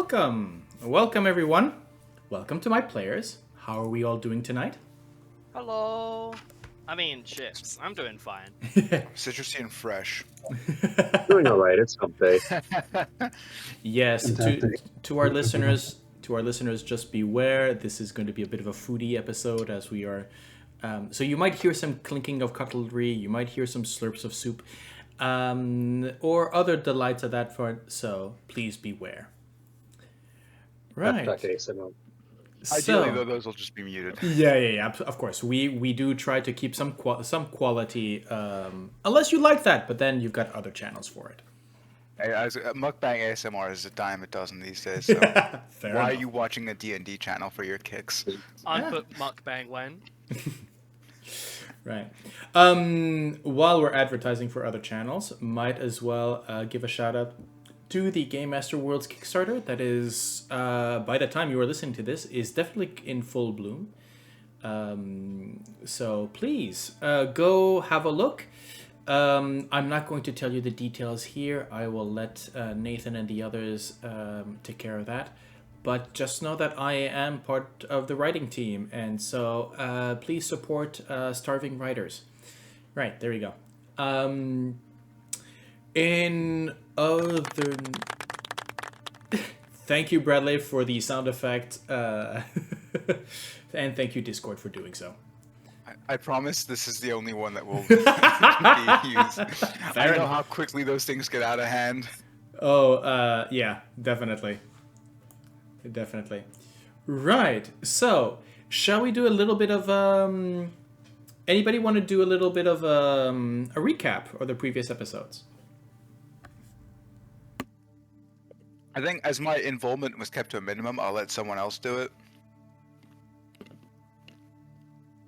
Welcome everyone. Welcome to my players. How are we all doing tonight? Hello. I mean, chips. I'm doing fine. Citrusy and fresh. Doing all right. It's hump day. Yes, Fantastic. to our listeners, just beware. This is going to be a bit of a foodie episode, as we are. So you might hear some clinking of cutlery. You might hear some slurps of soup, or other delights of that sort. So please beware. Right. ASMR. Ideally, though, those will just be muted. Yeah. Of course, we do try to keep some quality, unless you like that. But then you've got other channels for it. Mukbang ASMR is a dime a dozen these days. So why are you watching a D&D channel for your kicks? Anput mukbang when. Right. While we're advertising for other channels, might as well give a shout out to the Game Master World's Kickstarter. That is, by the time you are listening to this, is definitely in full bloom. So please go have a look. I'm not going to tell you the details here. I will let Nathan and the others take care of that. But just know that I am part of the writing team, and so please support starving writers. Right, there you go. In other... Thank you, Brasdelait, for the sound effect. And thank you, Discord, for doing so. I promise this is the only one that will be used. I know how quickly those things get out of hand. Oh, yeah, definitely. Definitely. Right, so, shall we do a little bit of... Anybody want to do a little bit of a recap of the previous episodes? I think as my involvement was kept to a minimum, I'll let someone else do it.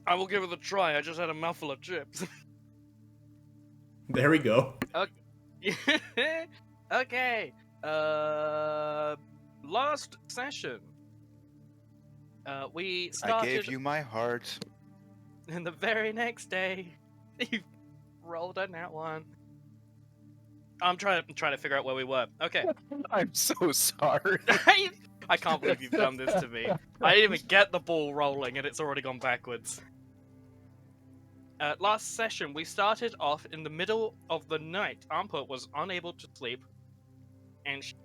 I will give it a try. I just had a mouthful of chips. There we go. Okay. Last session. We started. I gave you my heart. And the very next day, you rolled a nat one. I'm trying to figure out where we were. Okay. I'm so sorry. I can't believe you've done this to me. I didn't even get the ball rolling and it's already gone backwards. Last session, we started off in the middle of the night. Anput was unable to sleep, and she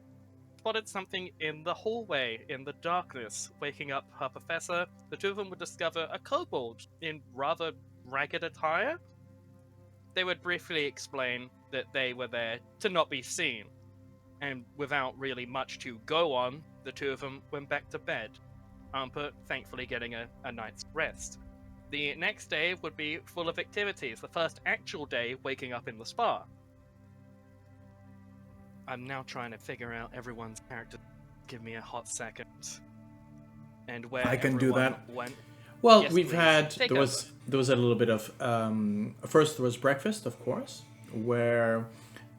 spotted something in the hallway in the darkness. Waking up her professor, the two of them would discover a kobold in rather ragged attire. They would briefly explain that they were there to not be seen, and without really much to go on, the two of them went back to bed. Anput thankfully getting a night's rest. The next day would be full of activities, the first actual day waking up in the spa. I'm now trying to figure out everyone's character. Give me a hot second. And where I can do that. Went. Well, Yes, we've please. had Take there was a little bit of first there was breakfast, of course, where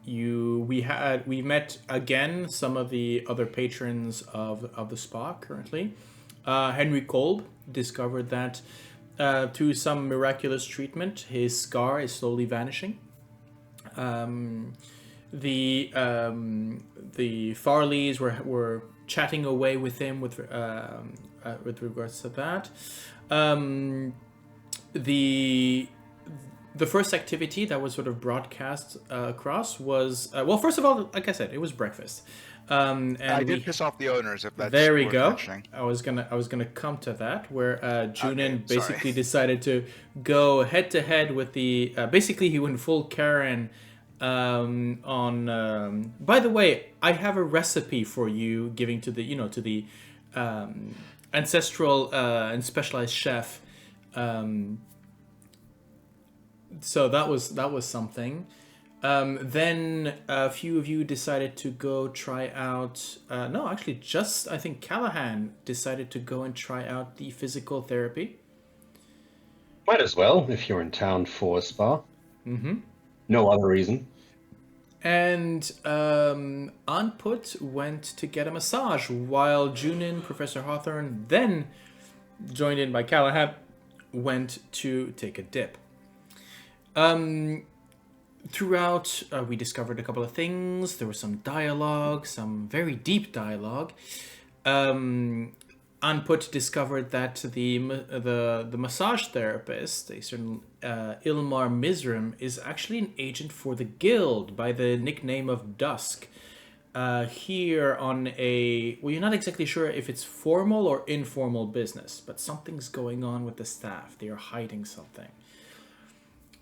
we met again some of the other patrons of the spa currently. Henry Kolb discovered that through some miraculous treatment, his scar is slowly vanishing. The Farleys were chatting away with him with regards to that. The first activity that was sort of broadcast across was well, first of all, like I said, it was breakfast. And I did piss off the owners. If that's there we worth go. mentioning. I was gonna come to that, where Junnen Okay, basically decided to go head to head with the. Basically, he went full Karen. By the way, I have a recipe for you, giving to the Ancestral and specialized chef. So that was something. Then a few of you decided to go try out... no, actually, I think Callahan decided to go and try out the physical therapy. Might as well, if you're in town for a spa. Mm-hmm. No other reason. And Anput went to get a massage, while Junnen, Professor Hawthorne, then joined in by Callahan, went to take a dip. throughout, we discovered a couple of things. There was some dialogue, some very deep dialogue. Anput discovered that the massage therapist, a certain Ilmar Mizrim, is actually an agent for the guild by the nickname of Dusk. Here on you're not exactly sure if it's formal or informal business, but something's going on with the staff. They are hiding something.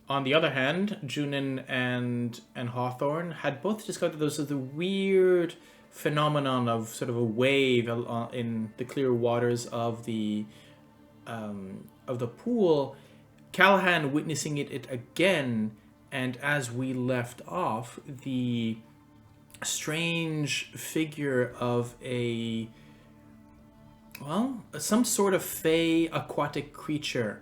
On the other hand, Junnen and Hawthorne had both discovered that there was the weird phenomenon of sort of a wave in the clear waters of the pool. Callahan witnessing it again, and as we left off, the strange figure of some sort of fey aquatic creature.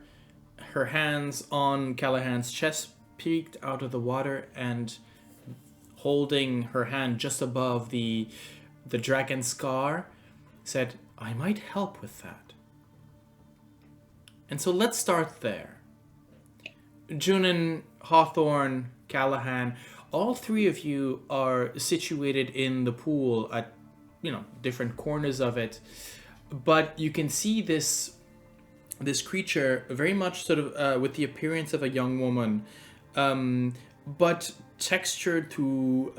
Her hands on Callahan's chest peeked out of the water, and holding her hand just above the dragon scar, said, "I might help with that." And so let's start there. Junnen, Hawthorne, Callahan, all three of you are situated in the pool at, different corners of it, but you can see this creature very much sort of with the appearance of a young woman, but textured through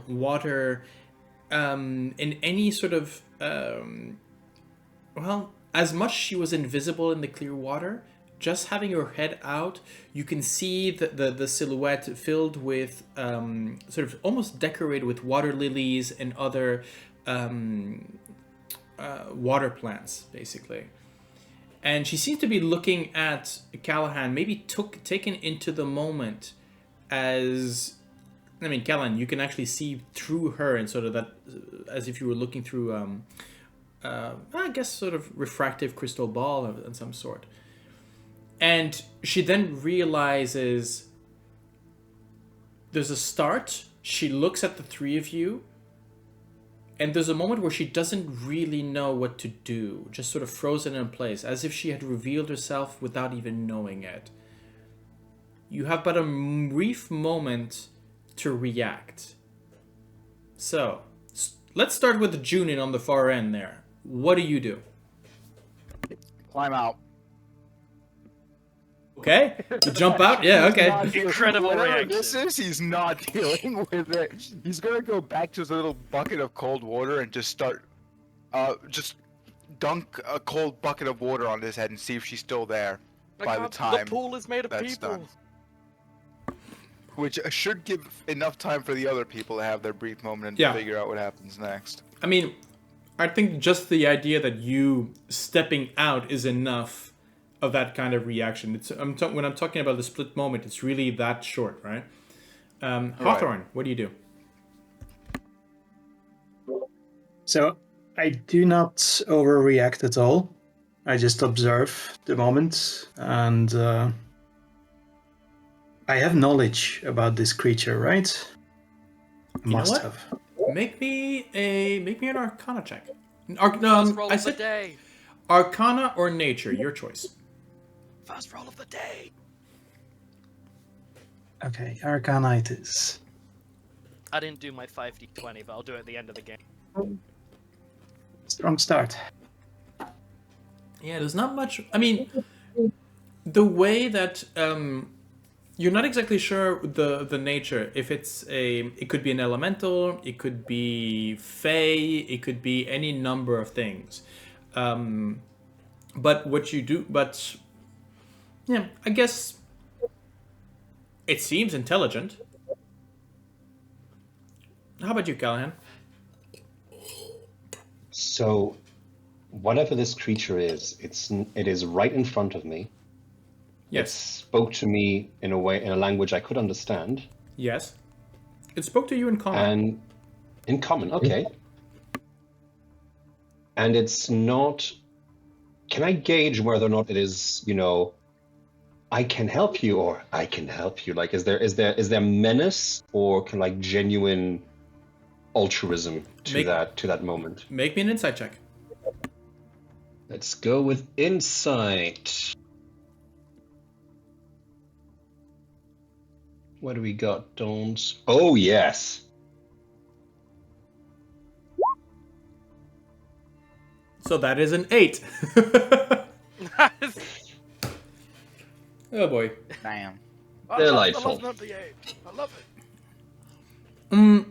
water in any sort of as much she was invisible in the clear water. Just having her head out, you can see the silhouette filled with sort of almost decorated with water lilies and other water plants, basically. And she seems to be looking at Callahan, maybe taken into the moment as... Callahan, you can actually see through her and sort of that, as if you were looking through, I guess, sort of refractive crystal ball of some sort. And she then realizes there's a start. She looks at the three of you, and there's a moment where she doesn't really know what to do, just sort of frozen in place, as if she had revealed herself without even knowing it. You have but a brief moment to react. So, let's start with Junin on the far end there. What do you do? Climb out. Okay, you jump out? Yeah, okay. Incredible reaction. This is, he's not dealing with it. He's gonna go back to his little bucket of cold water and just start, just dunk a cold bucket of water on his head and see if she's still there by the time the pool is made of that's people. done. Which should give enough time for the other people to have their brief moment and figure out what happens next. I think just the idea that you stepping out is enough of that kind of reaction. When I'm talking about the split moment, it's really that short, right? Hawthorne, what do you do? So I do not overreact at all. I just observe the moment, and I have knowledge about this creature, right? Must have. Make me an Arcana check. First roll of the day. Arcana or Nature, your choice. First roll of the day. Okay, Arcana it is. I didn't do my 5d20, but I'll do it at the end of the game. Strong start. Yeah, there's not much. The way that you're not exactly sure the nature. If it could be an elemental, it could be fey, it could be any number of things. But what you do, yeah, I guess it seems intelligent. How about you, Callahan? So, whatever this creature is, it is right in front of me. Yes. It spoke to me in a language I could understand. Yes. It spoke to you in common. And in common, okay. And it's not. Can I gauge whether or not it is, I can help you or I can help you? Like, is there menace or genuine altruism to that moment? Make me an insight check. Let's go with insight. What do we got? Don't. Oh yes. So that is an 8. Oh boy. Damn. Delightful. I love the 8. I love it.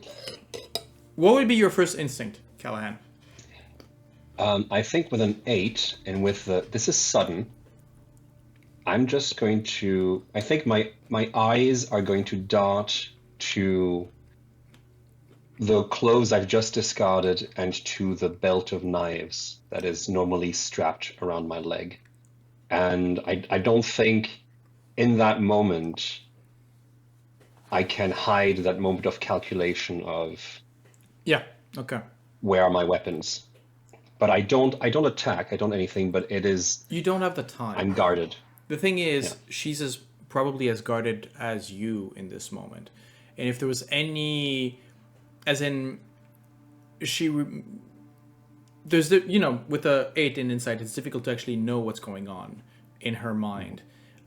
What would be your first instinct, Callahan? I think with an 8 and with the this is sudden. I'm just going to. I think my eyes are going to dart to the clothes I've just discarded and to the belt of knives that is normally strapped around my leg. And I don't think in that moment I can hide that moment of calculation of Yeah. Okay. where are my weapons. But I don't attack, I don't anything, but it is You don't have the time. I'm guarded. The thing is, she's probably as guarded as you in this moment. And if there was any, as in, there's the, with a 8 in insight, it's difficult to actually know what's going on in her mind.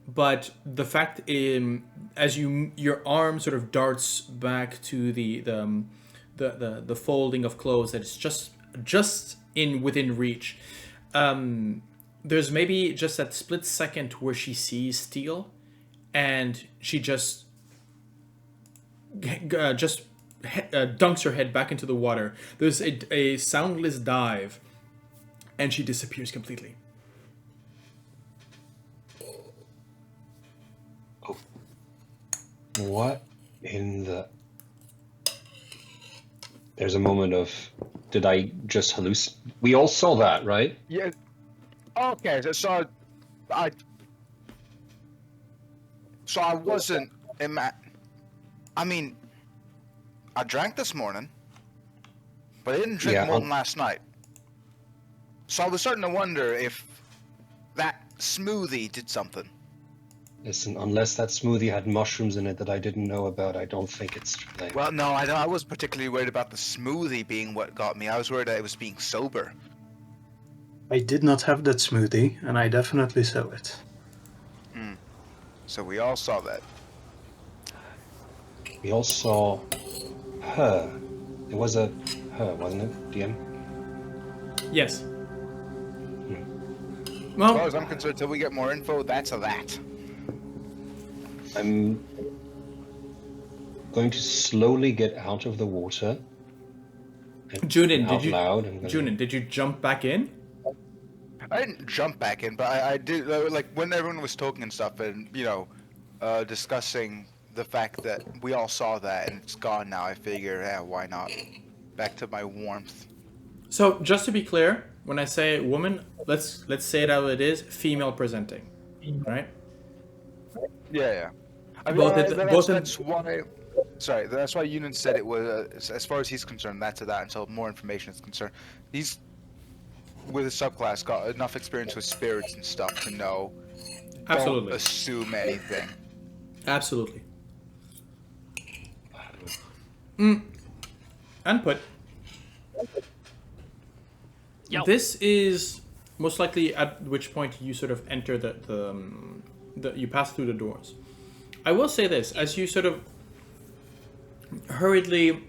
But the fact as your arm sort of darts back to the folding of clothes that is just within reach. There's maybe just that split second where she sees steel, and she just dunks her head back into the water. There's a soundless dive, and she disappears completely. Oh. What in the... There's a moment of, did I just hallucinate? We all saw that, right? Yeah. Okay, so I wasn't I mean, I drank this morning, but I didn't drink more than last night. So I was starting to wonder if that smoothie did something. Listen, unless that smoothie had mushrooms in it that I didn't know about, I don't think it's too late. Well, no, I was particularly worried about the smoothie being what got me. I was worried that it was being sober. I did not have that smoothie, and I definitely saw it. So we all saw that. We all saw her. It was a her, wasn't it, DM? Yes. As Well, far as I'm concerned, till we get more info, that's a that. I'm going to slowly get out of the water. Junnen, Oh, did you jump back in? I didn't jump back in, but I did, like, when everyone was talking and stuff, and, discussing the fact that we all saw that and it's gone now, I figure, yeah, why not? Back to my warmth. So, just to be clear, when I say woman, let's say it how it is, female presenting, right? Yeah. I mean, that's why. Sorry, that's why Junnen said it was. As far as he's concerned, that's that. Until more information is concerned, he's with his subclass got enough experience with spirits and stuff to know. Absolutely. Don't assume anything. Absolutely. Anput. Yo. This is most likely at which point you sort of enter you pass through the doors. I will say this, as you sort of hurriedly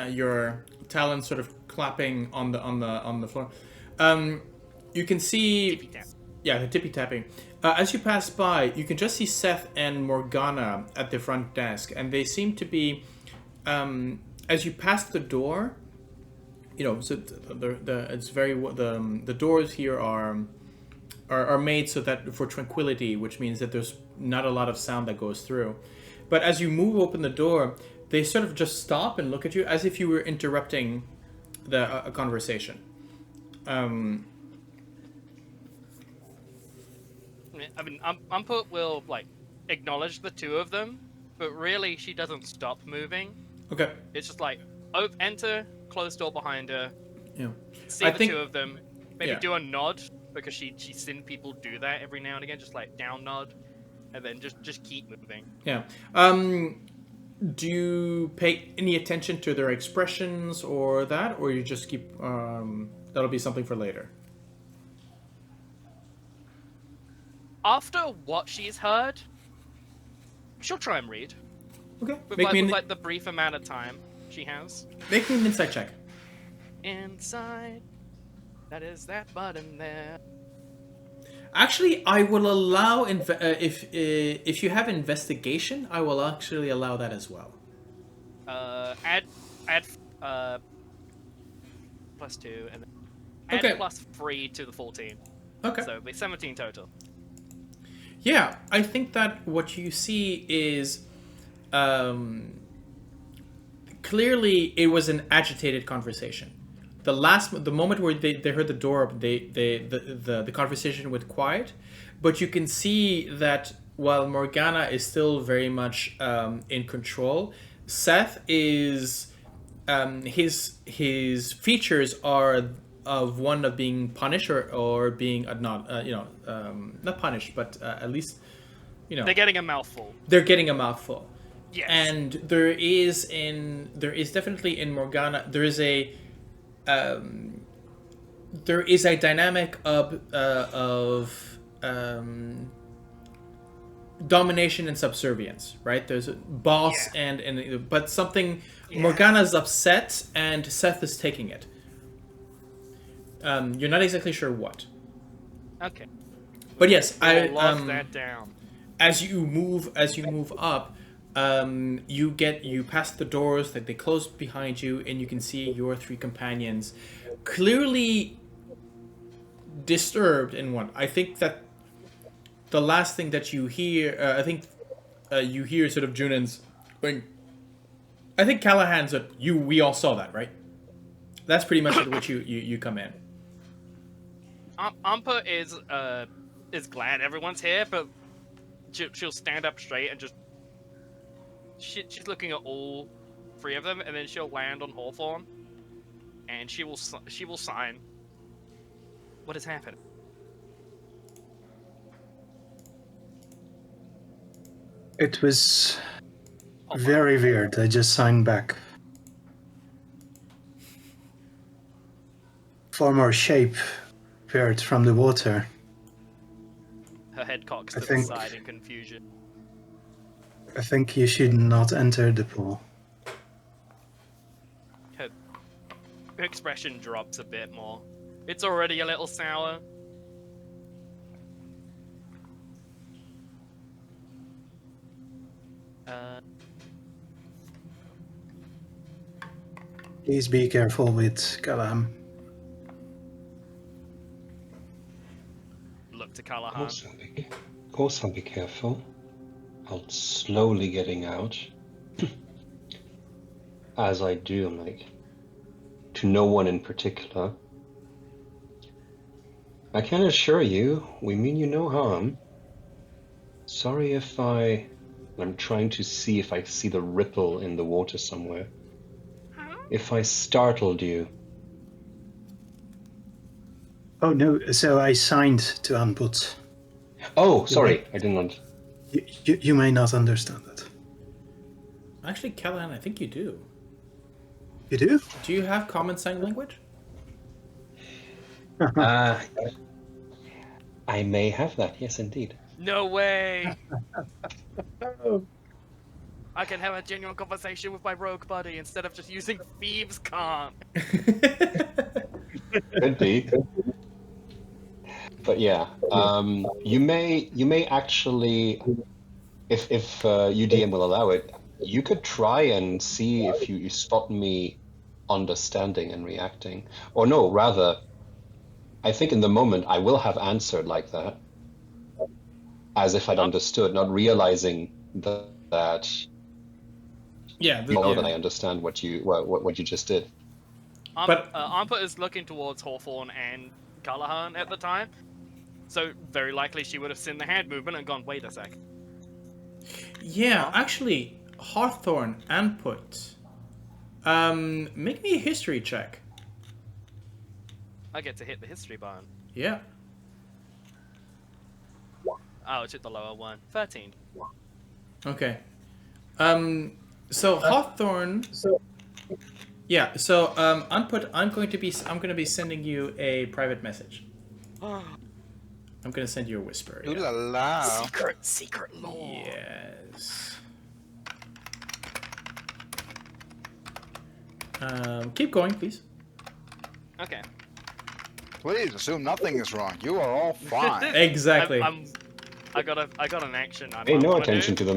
your talons sort of clapping on the floor, you can see the tippy tapping. As you pass by, you can just see Seth and Morgana at the front desk, and they seem to be as you pass the door, so the doors here are made so that for tranquility, which means that there's not a lot of sound that goes through. But as you move open the door, they sort of just stop and look at you as if you were interrupting a conversation. I mean, Anput will, acknowledge the two of them, but really she doesn't stop moving. Okay. It's just enter, close door behind her, Yeah. see the two of them, maybe yeah. do a nod, because she's seen people do that every now and again, just down nod, and then just keep moving. Yeah. Do you pay any attention to their expressions or that, or you just keep that'll be something for later? After what she's heard, she'll try and read. Okay. With, Make like, me with an, like the brief amount of time she has. make me an insight check. Inside. That is that button there. Actually, I will allow if you have investigation, I will actually allow that as well. Add +2 and then add Okay. +3 to the 14. Okay. So it'll be 17 total. Yeah, I think that what you see is clearly it was an agitated conversation. The moment where they heard the door open, the conversation went quiet, but you can see that while Morgana is still very much in control, Seth is his features are of one of being punished or being not punished, but at least They're getting a mouthful. they're getting a mouthful. Yes. And there is definitely in Morgana there is a dynamic of domination and subservience, right? There's a boss but something Morgana's upset and Seth is taking it. You're not exactly sure what. Okay. But yes, I'll lock that down. as you move up, you pass the doors that they close behind you, and you can see your three companions clearly disturbed in one. I think that the last thing that you hear, you hear sort of Junnen's going. I think Callahan's we all saw that, right? That's pretty much at which you come in. Anput is glad everyone's here, but she'll stand up straight and just she's looking at all three of them, and then she'll land on Hawthorne, and she will sign. What has happened? It was very weird. I just signed back. Former shape appeared from the water. Her head cocks to I the think- side in confusion. I think you should not enter the pool. Her expression drops a bit more. It's already a little sour. Please be careful with Callahan. Look to Of Callahan. course I'll be careful. I'll slowly getting out. As I do, like, to no one in particular. I can assure you, we mean you no harm. Sorry if I'm trying to see if I see the ripple in the water somewhere. If I startled you. Oh no, so I signed to Anput. Oh, sorry, I didn't. You may not understand that. Actually, Callahan, I think you do. You do? Do you have common sign language? I may have that, yes indeed. No way! I can have a genuine conversation with my rogue buddy instead of just using thieves' can't. Could be. But yeah, you may actually, if UDM will allow it, you could try and see if you spot me understanding and reacting. Or no, rather, I think in the moment I will have answered like that, as if I'd understood, not realizing that Yeah, that I understand what you just did. But- Anput is looking towards Hawthorne and Callahan at the time, so very likely she would have seen the hand movement and gone, wait a sec. Yeah, actually, Hawthorne, Anput. Make me a history check. I get to hit the history button. Yeah. Oh, it's hit the lower one. 13. Okay. So Hawthorne. Yeah. So Anput, I'm going to be sending you a private message. I'm going to send you a whisper. Ooh Yeah. la la. Secret lore. Yes. Keep going, please. Okay. Please assume nothing is wrong. You are all fine. Exactly. I got an action. Pay no attention to the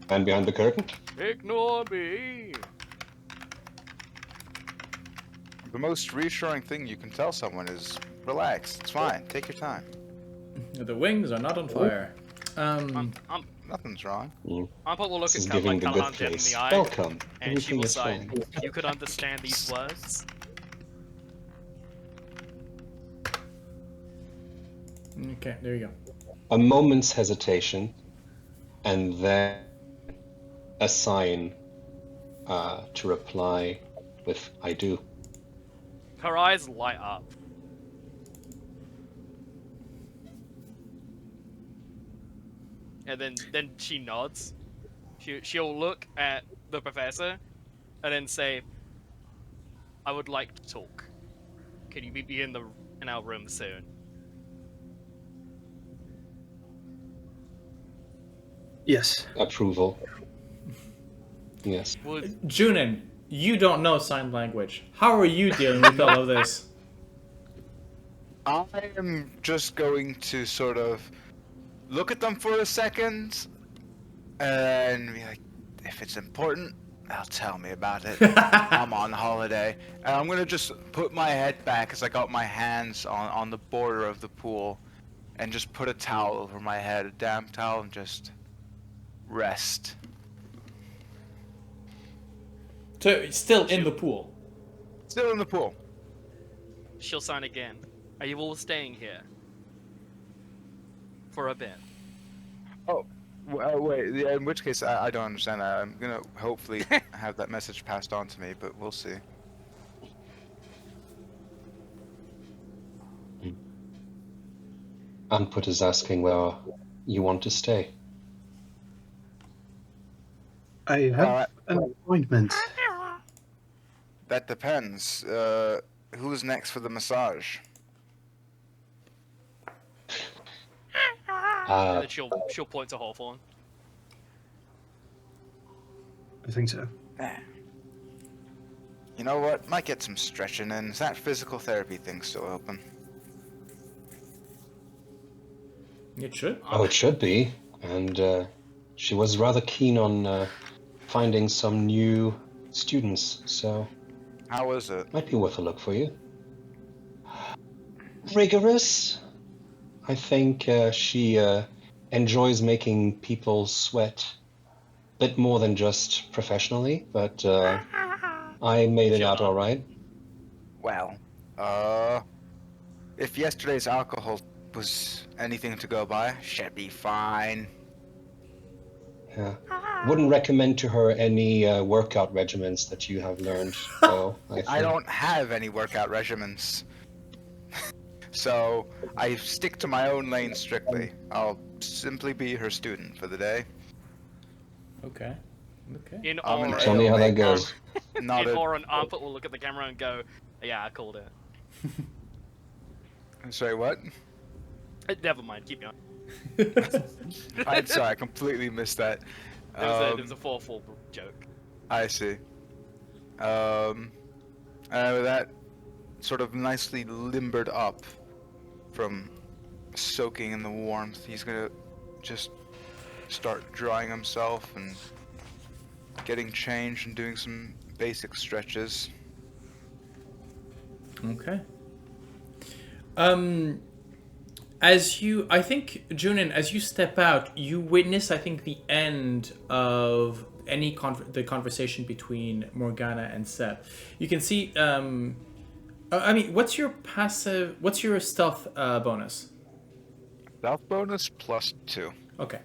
man behind the curtain. Ignore me. The most reassuring thing you can tell someone is relax. It's fine. Take your time. The wings are not on fire. Nothing's wrong. Anput will look This at is giving the good Callahan dead in face. the eye, Welcome. and she Everything will is say, fine. "You could understand these words." Okay, there you go. A moment's hesitation, and then a sign to reply with "I do." Her eyes light up. And then she nods. She'll look at the professor, and then say, "I would like to talk. Can you meet me in our room soon?" Yes. Approval. Yes. Would Junnen, you don't know sign language. How are you dealing with all of this? I am just going to sort of look at them for a second and be like, if it's important, they'll tell me about it. I'm on holiday. And I'm going to just put my head back as I got my hands on the border of the pool and just put a towel over my head, a damp towel, and just rest. So it's still in the pool. Still in the pool. she'll sign again. Are you all staying here for a bit? Oh, wait. Yeah, in which case, I don't understand that. I'm gonna hopefully have that message passed on to me, but we'll see. Anput is asking where you want to stay. I have an appointment. That depends. Who's next for the massage? And then she'll point to Hawthorne. I think so. You know what? Might get some stretching in. Is that physical therapy thing still open? It should. Oh, it should be. And she was rather keen on finding some new students, so How is it? might be worth a look for you. Rigorous. I think she enjoys making people sweat a bit more than just professionally, but I made it out all right. Well, if yesterday's alcohol was anything to go by, should be fine. Yeah. Wouldn't recommend to her any workout regimens that you have learned, though. I don't have any workout regimens. So, I stick to my own lane strictly. I'll simply be her student for the day. Okay. Okay. In I'm an awe, Tell me how that ale goes. Not in a... awe, and Anput will look at the camera and go, "Yeah, I called it." Sorry, what? Never mind, keep going. I'm sorry, I completely missed that. It was a 4-4 joke. I see. With that sort of nicely limbered up from soaking in the warmth, he's gonna just start drying himself and getting changed and doing some basic stretches. Okay. I think, Junnen, as you step out, you witness, I think, the end of any the conversation between Morgana and Seth. You can see, what's your stealth bonus? Stealth bonus +2. Okay.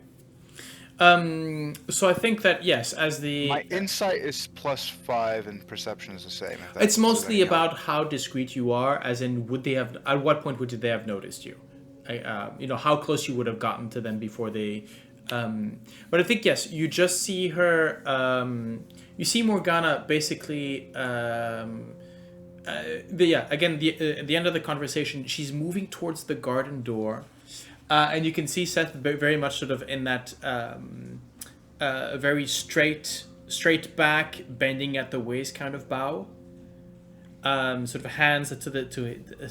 So I think that, yes, as the... My insight is +5 and perception is the same. if It's that's mostly of any help. about how discreet you are, as in, at what point would they have noticed you? How close you would have gotten to them before they... But I think, yes, you just see her... you see Morgana basically... at the end of the conversation, she's moving towards the garden door. And you can see Seth very much sort of in that very straight straight back, bending at the waist kind of bow. Sort of hands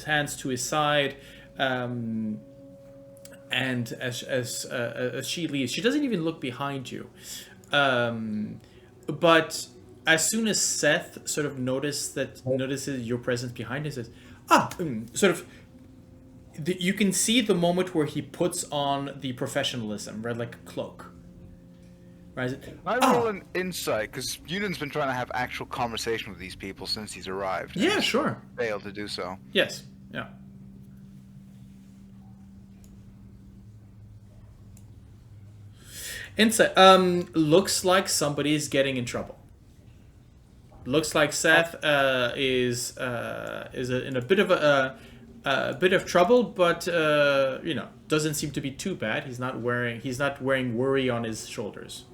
hands to his side, and as she leaves, she doesn't even look behind you. But as soon as Seth sort of notices your presence behind him, says, you can see the moment where he puts on the professionalism, right, like a cloak. Right? I roll an insight, because Junnen's been trying to have actual conversation with these people since he's arrived. Yeah, sure. Failed to do so. Yes. Yeah. Insight. Looks like somebody's getting in trouble. Looks like Seth is in a bit of trouble, but doesn't seem to be too bad. He's not wearing worry on his shoulders.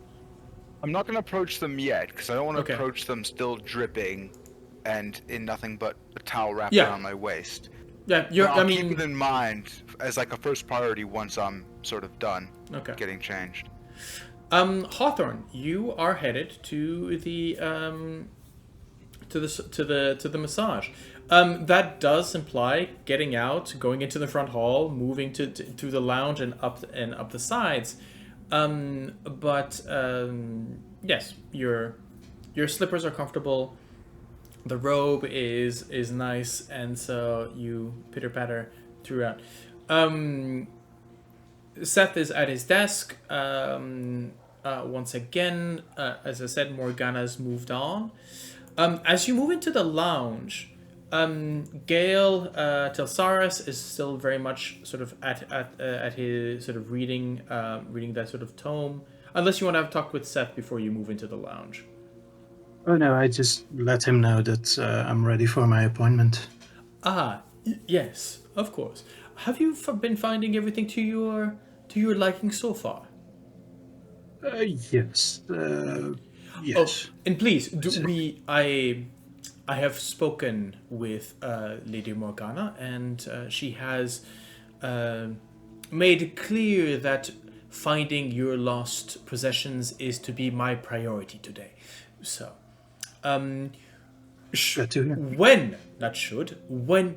I'm not going to approach them yet, because I don't want to Okay. approach them still dripping and in nothing but a towel wrapped Yeah. around my waist. Yeah, But I'll keep it in mind as like a first priority once I'm sort of done okay. getting changed. Hawthorne, you are headed to the massage. That does imply getting out, going into the front hall, moving through the lounge and up the sides. Yes, your slippers are comfortable. The robe is nice, and so you pitter patter throughout. Seth is at his desk. Once again, as I said, Morgana's moved on. As you move into the lounge, Gale Telsaris is still very much sort of at his sort of reading that sort of tome. Unless you want to have talked with Seth before you move into the lounge. Oh no, I just let him know that I'm ready for my appointment. Yes, of course. Have you been finding everything to your liking so far? Yes. Yes. Oh, and please, I have spoken with Lady Morgana, and she has made it clear that finding your lost possessions is to be my priority today. So, when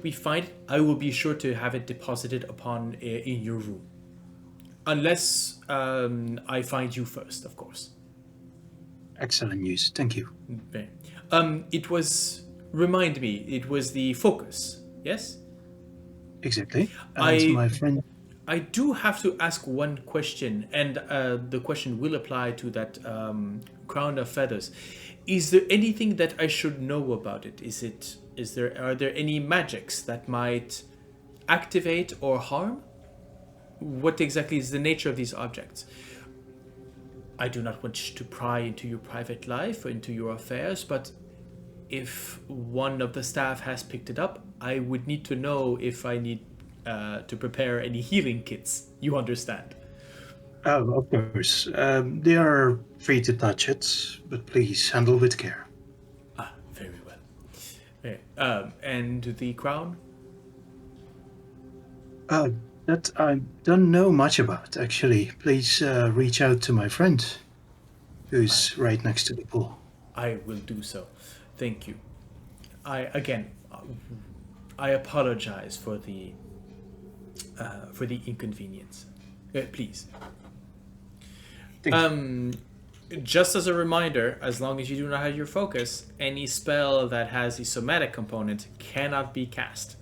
we find it, I will be sure to have it deposited upon in your room. Unless I find you first, of course. Excellent news. Thank you. Remind me, it was the focus, yes? Exactly. And my friend... I do have to ask one question, and the question will apply to that crown of feathers. Is there anything that I should know about it? Are there any magics that might activate or harm? What exactly is the nature of these objects? I do not want to pry into your private life or into your affairs, but if one of the staff has picked it up, I would need to know if I need to prepare any healing kits. You understand? Oh, of course. They are free to touch it, but please handle with care. Very well. Okay. And the crown? That I don't know much about, actually. Please reach out to my friend, who's right next to the pool. I will do so. Thank you. I apologize for the inconvenience. Please. Just as a reminder, as long as you do not have your focus, any spell that has the somatic component cannot be cast.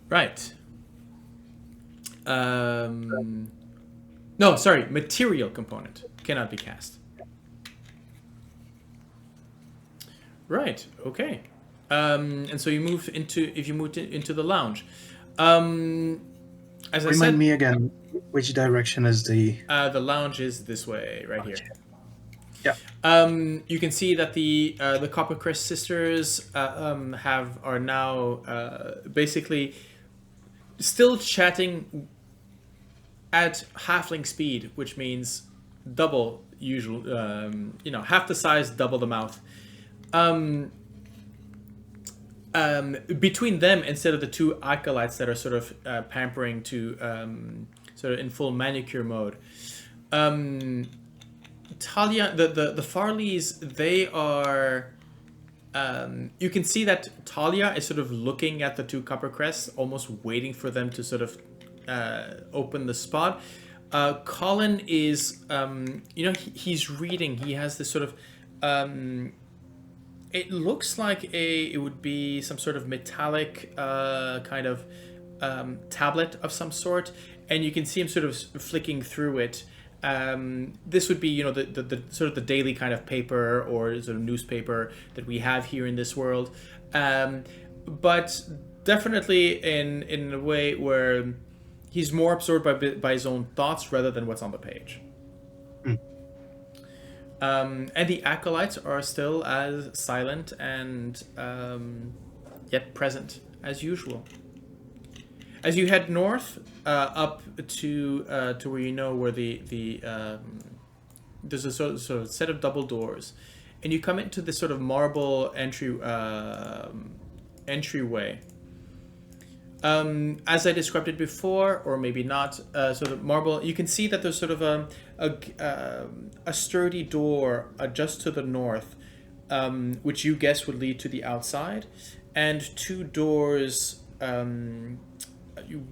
Right. No, sorry, material component cannot be cast. Right. Okay. And so you move into the lounge. As I said, remind me again, which direction is the lounge is this way, right here. Yeah. You can see that the Coppercrest sisters are now basically still chatting at halfling speed, which means double usual. Half the size, double the mouth. Between them, instead of the two acolytes that are sort of pampering to sort of in full manicure mode, Talia, the Farleys, they are. You can see that Talia is sort of looking at the two copper crests, almost waiting for them to sort of open the spot. Colin is, he's reading. He has this sort of. It looks like it would be some sort of metallic kind of tablet of some sort, and you can see him sort of flicking through it. This would be, the sort of the daily kind of paper or sort of newspaper that we have here in this world, but definitely in a way where he's more absorbed by his own thoughts rather than what's on the page. And the acolytes are still as silent and yet present as usual. As you head north, up to where where there's a sort of set of double doors, and you come into this sort of marble entryway. As I described it before, or maybe not, sort of marble. You can see that there's sort of a sturdy door just to the north, which you guess would lead to the outside, and two doors.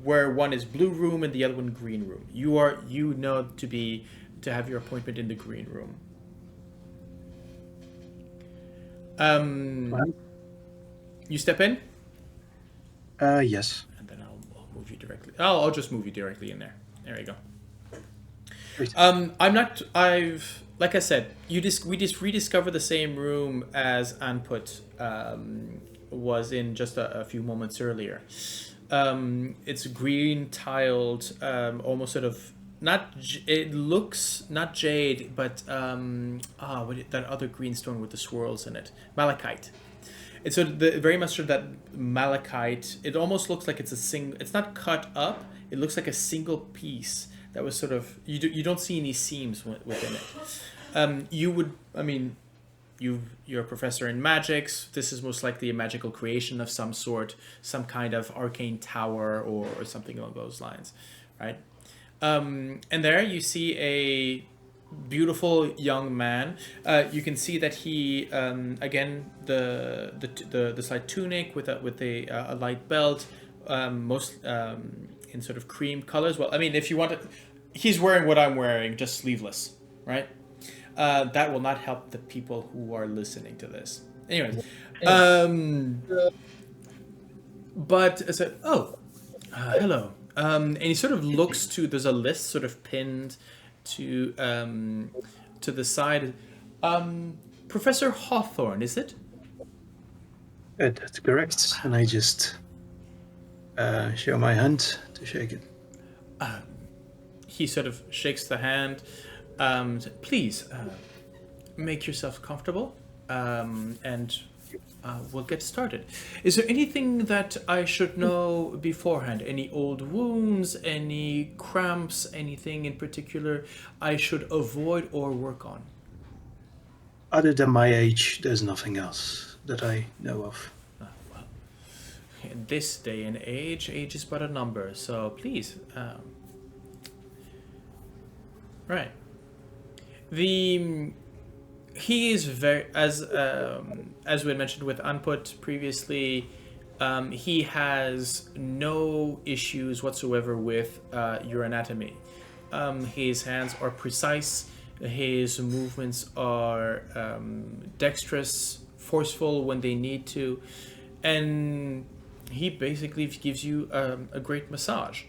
Where one is blue room and the other one green room. You know to have your appointment in the green room. You step in. Yes. And then I'll move you directly. I'll just move you directly in there. There you go. Great. Like I said, we just rediscovered the same room as Anput was in just a few moments earlier. It's green tiled, almost sort of it looks not jade, but that other green stone with the swirls in it, malachite. It's sort of very much sort of that malachite. It almost looks like it's it's not cut up. It looks like a single piece that was sort of you don't see any seams within it. You're a professor in magics. This is most likely a magical creation of some sort, some kind of arcane tower or something along those lines, right? And there you see a beautiful young man. You can see that he, again, the slight tunic with a light belt, most in sort of cream colors. Well, I mean, if you want to, he's wearing what I'm wearing, just sleeveless, right? That will not help the people who are listening to this. Anyways, but so, hello. And he sort of looks to. There's a list sort of pinned to the side. Professor Hawthorne, is it? That's correct. And I just show my hand to shake it. He sort of shakes the hand. Please make yourself comfortable, and we'll get started. Is there anything that I should know beforehand? Any old wounds, any cramps, anything in particular I should avoid or work on? Other than my age, there's nothing else that I know of. Well, in this day and age is but a number, so please. Right. He is very, as we had mentioned with Anput previously, he has no issues whatsoever with your anatomy. His hands are precise, his movements are dexterous, forceful when they need to, and he basically gives you a great massage.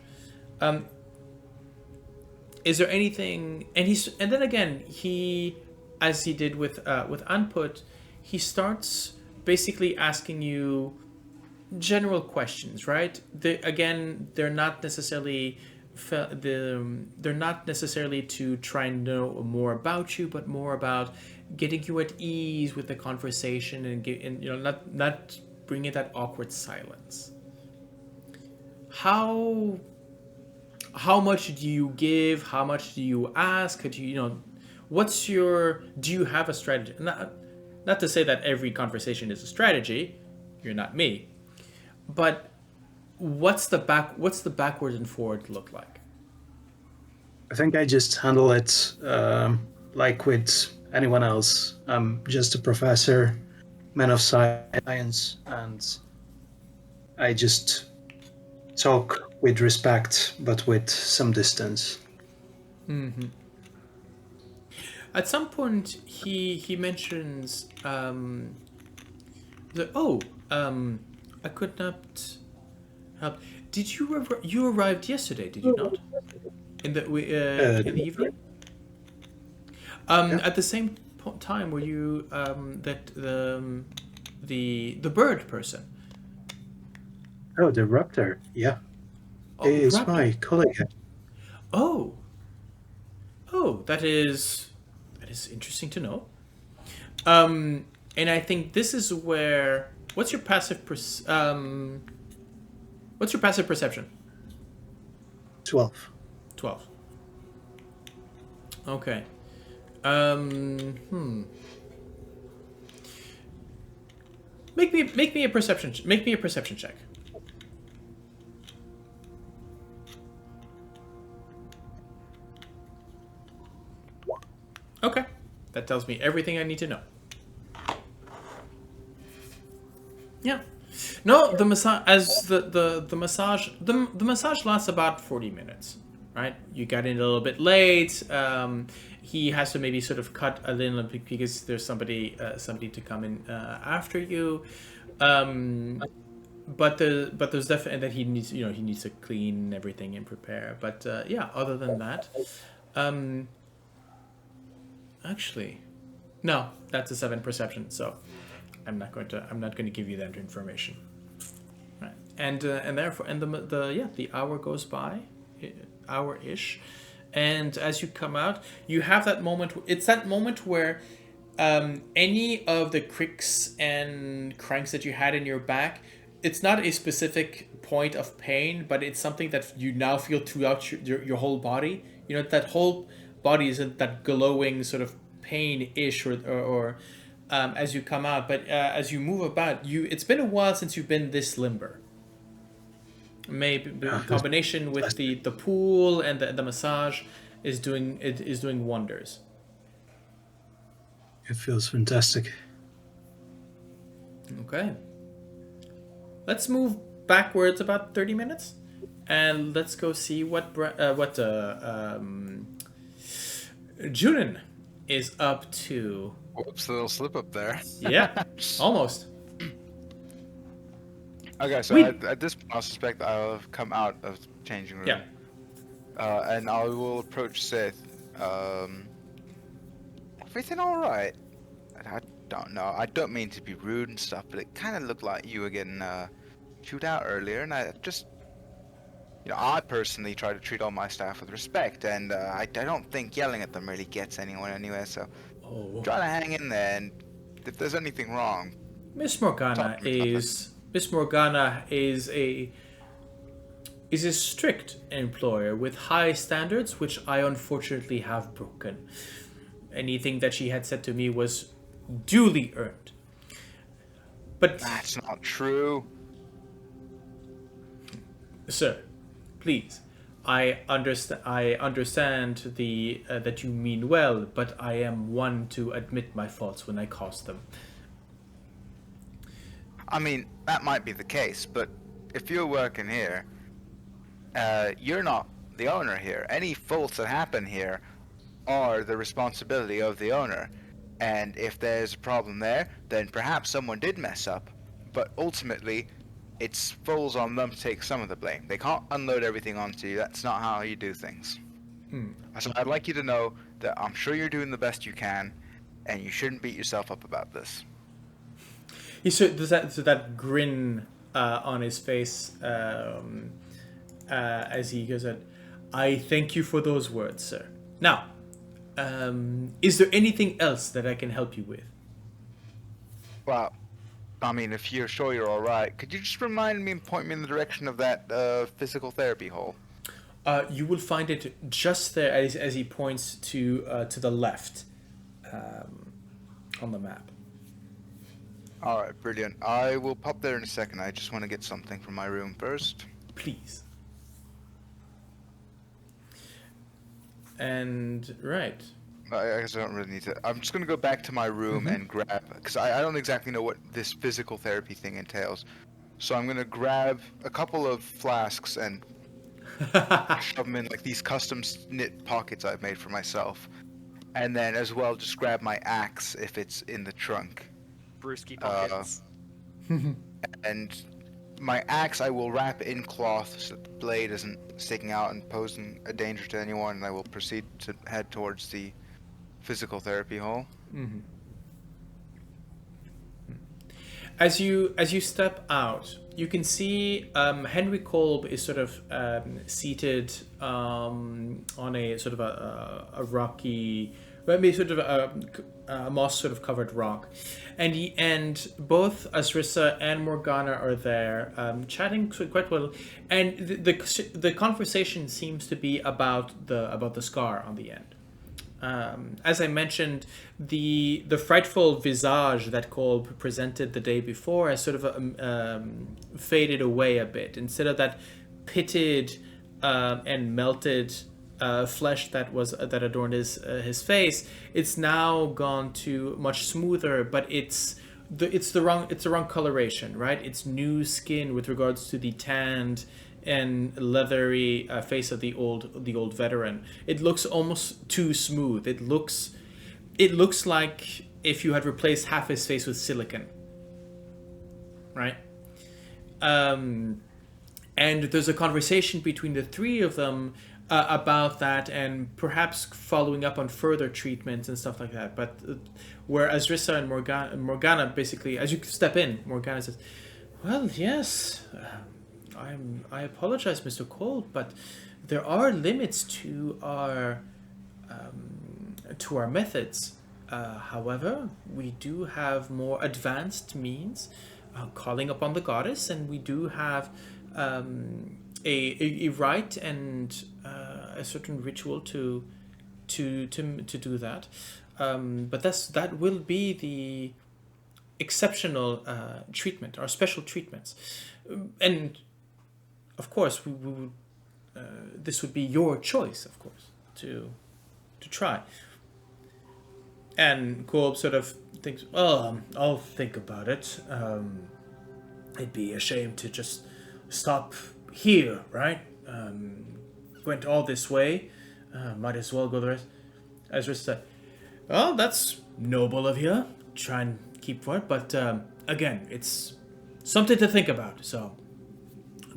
Is there anything? And then again, he, as he did with Anput, he starts basically asking you general questions, right? They're not necessarily to try and know more about you, but more about getting you at ease with the conversation and not bringing that awkward silence. How much do you give? How much do you ask? Do you have a strategy? Not to say that every conversation is a strategy. You're not me. But what's the backward and forward look like? I think I just handle it like with anyone else. I'm just a professor, man of science, and I just talk with respect, but with some distance. At some point, he mentions I could not help. Did you arrived yesterday? Did you not? In the evening. Yeah. At the same time, were you the bird person? Oh, the Raptor. Yeah, Oh, he is Raptor. my colleague. Oh, that is interesting to know. And I think this is where what's your passive perception? 12. 12. Okay. Make me a perception check. Okay. That tells me everything I need to know. Yeah. No, the massage the massage lasts about 40 minutes, right? You got in a little bit late. He has to maybe sort of cut a little bit because there's somebody to come in after you. But there's definitely that he needs to clean everything and prepare. But yeah, other than that, actually, no, that's a 7 perception. So I'm not going to give you that information. Right. And therefore the hour goes by, hour-ish, and as you come out, you have that moment. It's that moment where any of the cricks and cranks that you had in your back, it's not a specific point of pain, but it's something that you now feel throughout your whole body. You know, that whole body isn't that glowing sort of pain-ish or as you come out, but as you move about, it's been a while since you've been this limber. Maybe in combination with the pool and the massage is doing wonders. It feels fantastic. Okay. Let's move backwards about 30 minutes, and let's go see what Junnen is up to. Whoops, a little slip up there. Yeah, almost. Okay, so at this point, I suspect I'll have come out of the changing room. Yeah. And I will approach Sith. Everything alright? I don't know. I don't mean to be rude and stuff, but it kind of looked like you were getting chewed out earlier, and I just... I personally try to treat all my staff with respect, and I don't think yelling at them really gets anyone anyway, so... Try to hang in there, and if there's anything wrong... Miss Morgana is a strict employer with high standards, which I unfortunately have broken. Anything that she had said to me was duly earned. But that's not true. Sir, please. I understand that you mean well, but I am one to admit my faults when I cause them. I mean, that might be the case, but if you're working here, you're not the owner here. Any faults that happen here are the responsibility of the owner. And if there's a problem there, then perhaps someone did mess up. But ultimately, it falls on them to take some of the blame. They can't unload everything onto you. That's not how you do things. So I'd like you to know that I'm sure you're doing the best you can, and you shouldn't beat yourself up about this. There's that grin on his face as he goes on. I thank you for those words, sir. Now, is there anything else that I can help you with? Well, I mean, if you're sure you're all right, could you just remind me and point me in the direction of that physical therapy hole? You will find it just there as he points to the left on the map. All right, brilliant. I will pop there in a second. I just want to get something from my room first. Please. And right. I guess I don't really need to. I'm just gonna go back to my room and grab, because I don't exactly know what this physical therapy thing entails. So I'm gonna grab a couple of flasks and shove them in like these custom knit pockets I've made for myself, and then as well just grab my axe if it's in the trunk. Brewski pockets. And my axe I will wrap in cloth so that the blade isn't sticking out and posing a danger to anyone, and I will proceed to head towards the physical therapy hall. As you step out, you can see Henry Kolb is sort of seated on a sort of a rocky, maybe sort of a moss sort of covered rock, and both Azrissa and Morgana are there, chatting quite well, and the conversation seems to be about the scar on the end. As I mentioned, the frightful visage that Kolb presented the day before has sort of faded away a bit. Instead of that pitted and melted flesh that adorned his face, it's now gone to much smoother. But it's the wrong coloration, right? It's new skin with regards to the tanned and leathery face of the old veteran. It looks almost too smooth. It looks like if you had replaced half his face with silicon, right? And there's a conversation between the three of them about that, and perhaps following up on further treatments and stuff like that. But where Azrissa and Morgana basically, as you step in, Morgana says, "Well, yes. I apologize, Mr. Cole, but there are limits to our methods. However, we do have more advanced means, calling upon the goddess, and we do have a rite and a certain ritual to do that. But that will be the exceptional treatment, our special treatments, and." Of course, we would. This would be your choice, of course, to try. And Kolb sort of thinks, "Oh, I'll think about it. It'd be a shame to just stop here, right? Went all this way. Might as well go the rest." Ezra said, "Well, that's noble of you. Try and keep for it, but again, it's something to think about. So."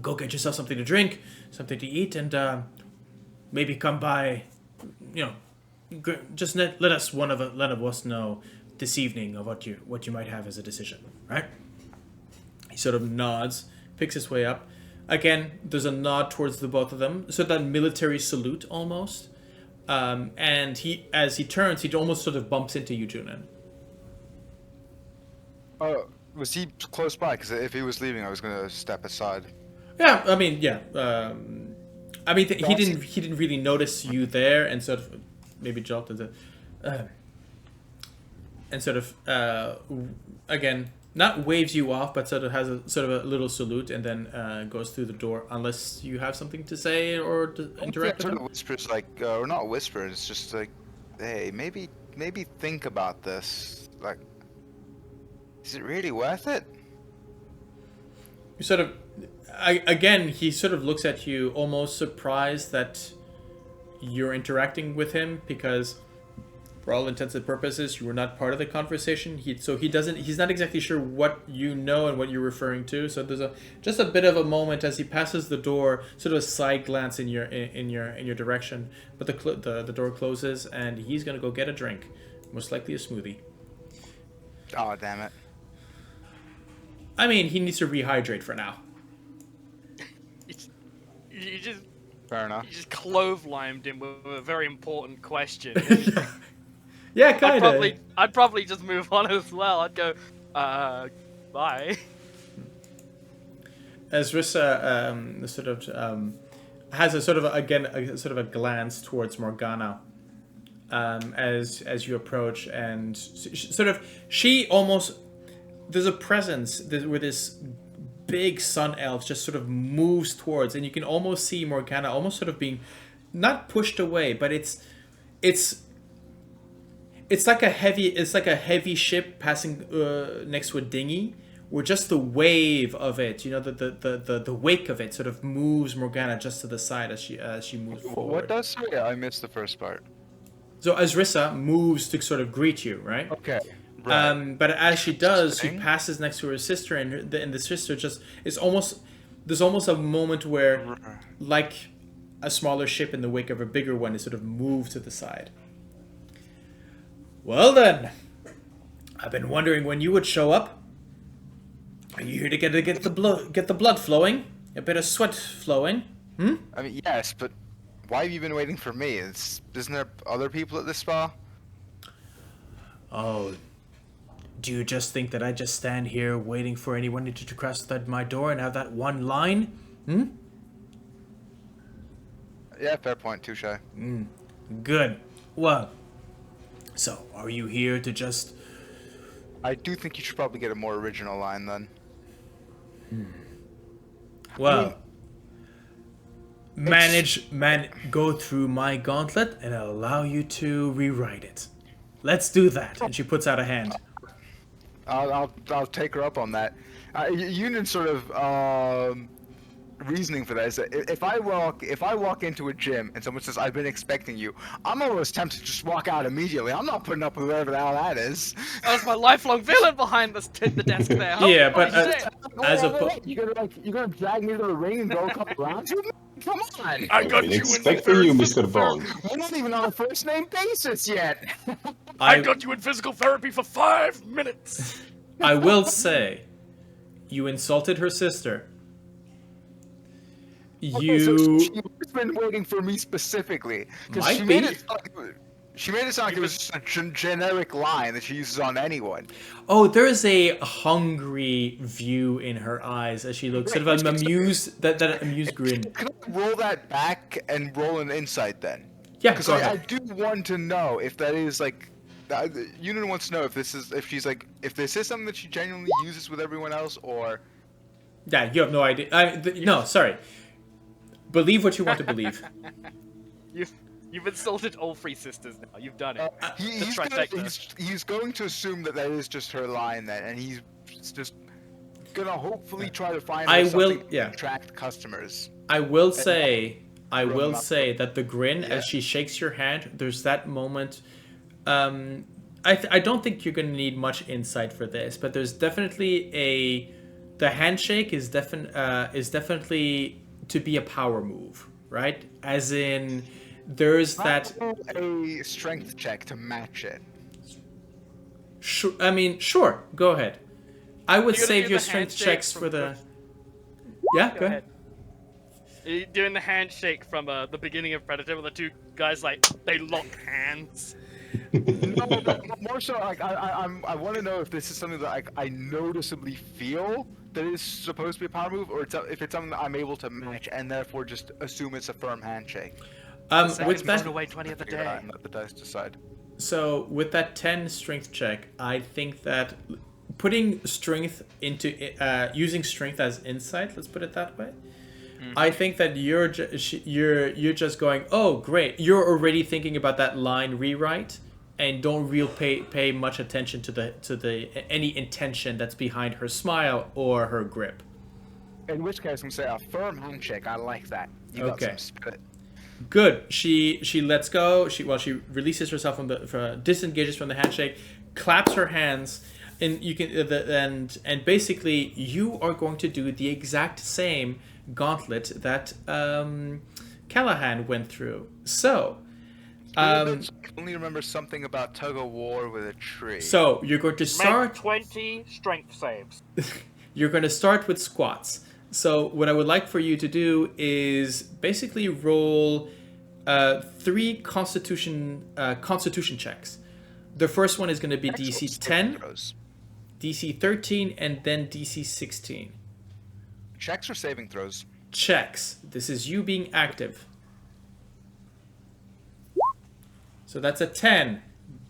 Go get yourself something to drink, something to eat, and maybe come by. Just let one of us know this evening of what you might have as a decision, right? He sort of nods, picks his way up. Again, there's a nod towards the both of them, so that military salute almost. And as he turns, he almost sort of bumps into you, Junnen. Was he close by? Because if he was leaving, I was gonna step aside. Yeah, I mean, yeah. He didn't really notice you there, and sort of maybe jolted and sort of again not waves you off, but sort of has a little salute, and then goes through the door. Unless you have something to say or to interact with him. Sort of whispers like, or not whispers. It's just like, hey, maybe think about this. Like, is it really worth it? You sort of. Again, he sort of looks at you, almost surprised that you're interacting with him, because for all intents and purposes, you were not part of the conversation. He's not exactly sure what you know and what you're referring to. So there's just a bit of a moment as he passes the door, sort of a side glance in your direction. But the door closes, and he's gonna go get a drink, most likely a smoothie. Oh, damn it! I mean, he needs to rehydrate for now. You just Fair enough. You just clove-limed him with a very important question. Yeah, kind of. I'd probably just move on as well. I'd go, bye. As Rissa sort of has a sort of a glance towards Morgana as you approach, and she almost, there's a presence where this big sun elf just sort of moves towards, and you can almost see Morgana almost sort of being not pushed away, but it's It's like a heavy ship passing next to a dinghy, where just the wave of it, you know, the wake of it sort of moves Morgana just to the side as she moves forward. What does say? Yeah, I missed the first part. So Azrissa moves to sort of greet you, right? Okay. Right. But as she does, she Interesting. passes next to her sister, and the sister just there's almost a moment where, like a smaller ship in the wake of a bigger one, is sort of moved to the side. Well then, I've been wondering when you would show up. Are you here to get the blood flowing, a bit of sweat flowing? I mean, yes, but why have you been waiting for me? Isn't there other people at this spa? Oh, do you just think that I just stand here waiting for anyone to cross that my door and have that one line? Yeah, fair point. Touche. Good. Well, so are you here to just... I do think you should probably get a more original line then. Well, go through my gauntlet and I'll allow you to rewrite it. Let's do that. And she puts out a hand. I'll take her up on that. Junnen sort of reasoning for that is that if I walk into a gym and someone says I've been expecting you, I'm almost tempted to just walk out immediately. I'm not putting up with whoever the hell that is. That was my lifelong villain behind the desk there. Yeah, but Wait, you're gonna drag me to the ring and go a couple rounds with me? Come on! I got Been you expecting you, Mr. Bond. We're not even on a first name basis yet. I got you in physical therapy for 5 minutes. I will say, you insulted her sister. Okay, so she's been waiting for me specifically because Might she be. made it sound like it was just a generic line that she uses on anyone. Oh, there is a hungry view in her eyes as she looks, sort of an amused, that amused grin. Can I roll that back and roll an insight then? Yeah, Because go I ahead. do want to know if that is like. Junnen wants to know if this is something that she genuinely uses with everyone else, or. Yeah, you have no idea. No, sorry. Believe what you want to believe. You've insulted all 3 sisters now. You've done it. He's going to assume that is just her line then, and he's just gonna hopefully try to find her something to attract customers. I will say that the grin as she shakes your hand, there's that moment. I don't think you're going to need much insight for this, but there's definitely the handshake is definitely to be a power move, right? As in, there's that a strength check to match it. Sure. Go ahead. I would save your strength checks for the. Yeah, go ahead. Are you doing the handshake from the beginning of Predator, where the 2 guys they lock hands? No, more so like I want to know if this is something that I noticeably feel that is supposed to be a power move, or if it's something that I'm able to match and therefore just assume it's a firm handshake. With that, away 20 of the day. And let the dice decide. So with that 10 strength check, I think that putting strength into using strength as insight, let's put it that way. I think that you're just going, oh great, you're already thinking about that line rewrite and don't pay much attention to the any intention that's behind her smile or her grip. In which case, I'm gonna say a firm handshake. I like that. You got some spirit. Good. She lets go. She releases herself disengages from the handshake, claps her hands, and you can and basically you are going to do the exact same gauntlet that Callahan went through. So. I only remember something about tug of war with a tree. So you're going to start. Make 20 strength saves. You're going to start with squats. So what I would like for you to do is basically roll 3 constitution checks. The first one is going to be DC 10, DC 13, and then DC 16. Checks or saving throws? Checks. This is you being active. So that's a 10.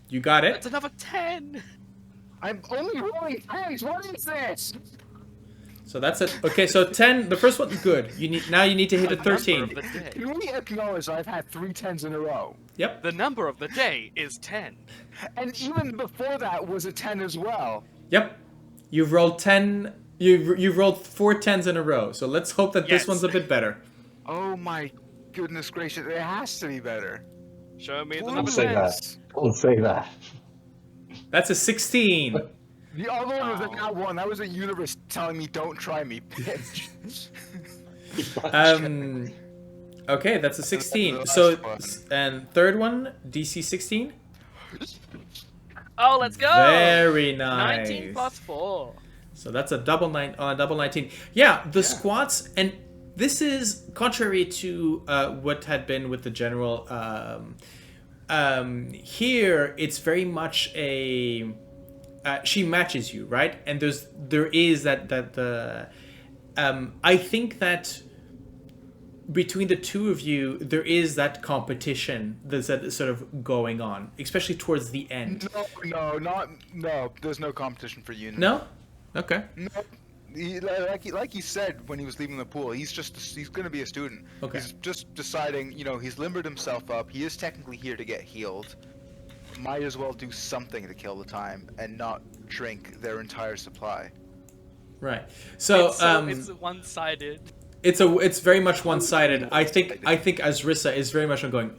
You got it? That's another 10. I'm only rolling 10s. What is this? So that's it. Okay, so 10. The first one, good. You need to hit a 13. The day. Can we acknowledge I've had 3 10s in a row? Yep. The number of the day is 10. And even before that was a 10 as well. Yep. You've rolled 10. You've rolled 4 10s in a row. So let's hope that this Yes. one's a bit better. Oh my goodness gracious, it has to be better. Show me the Don't number say 10. that. Don't say that. That's a 16. The other one was a nat 1. That was a universe telling me don't try me, bitch. Okay, that's a 16. That's So, fun. and third one, DC 16. Oh, let's go! Very nice. 19 plus 4. So that's a double 19. Yeah, the squats, and this is contrary to what had been with the general. Here, it's very much a. She matches you, right? And there is that. I think that between the two of you, there is that competition that's sort of going on, especially towards the end. No. There's no competition for you. No? Okay. No. Like he said when he was leaving the pool, he's gonna be a student. Okay. He's just deciding, he's limbered himself up. He is technically here to get healed. Might as well do something to kill the time and not drink their entire supply. Right. So it's one-sided. it's very much one-sided. I think Azrissa is very much going,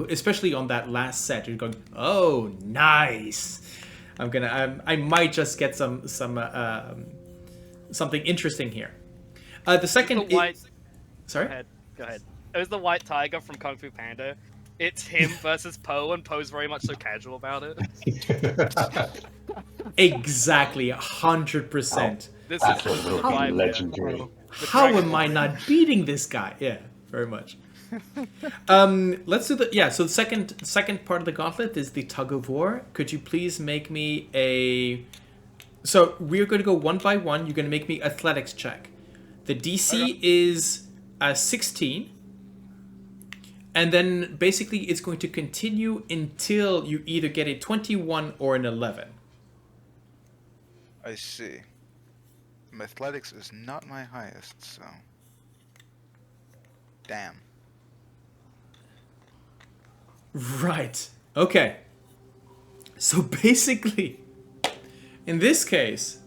especially on that last set. You're going, oh, nice. I might just get some something interesting here. The second. Sorry. Go ahead. It was the white tiger from Kung Fu Panda. It's him versus Poe, and Poe's very much so casual about it. Exactly, 100%. This is the vibe here. Legendary. How am I not beating this guy? Yeah, very much. Let's do so the second part of the gauntlet is the tug of war. Could you please make me a... So we're going to go one by one. You're going to make me athletics check. The DC is 16. And then basically it's going to continue until you either get a 21 or an 11. I see. My athletics is not my highest, so... Damn. Right. Okay. So basically, in this case,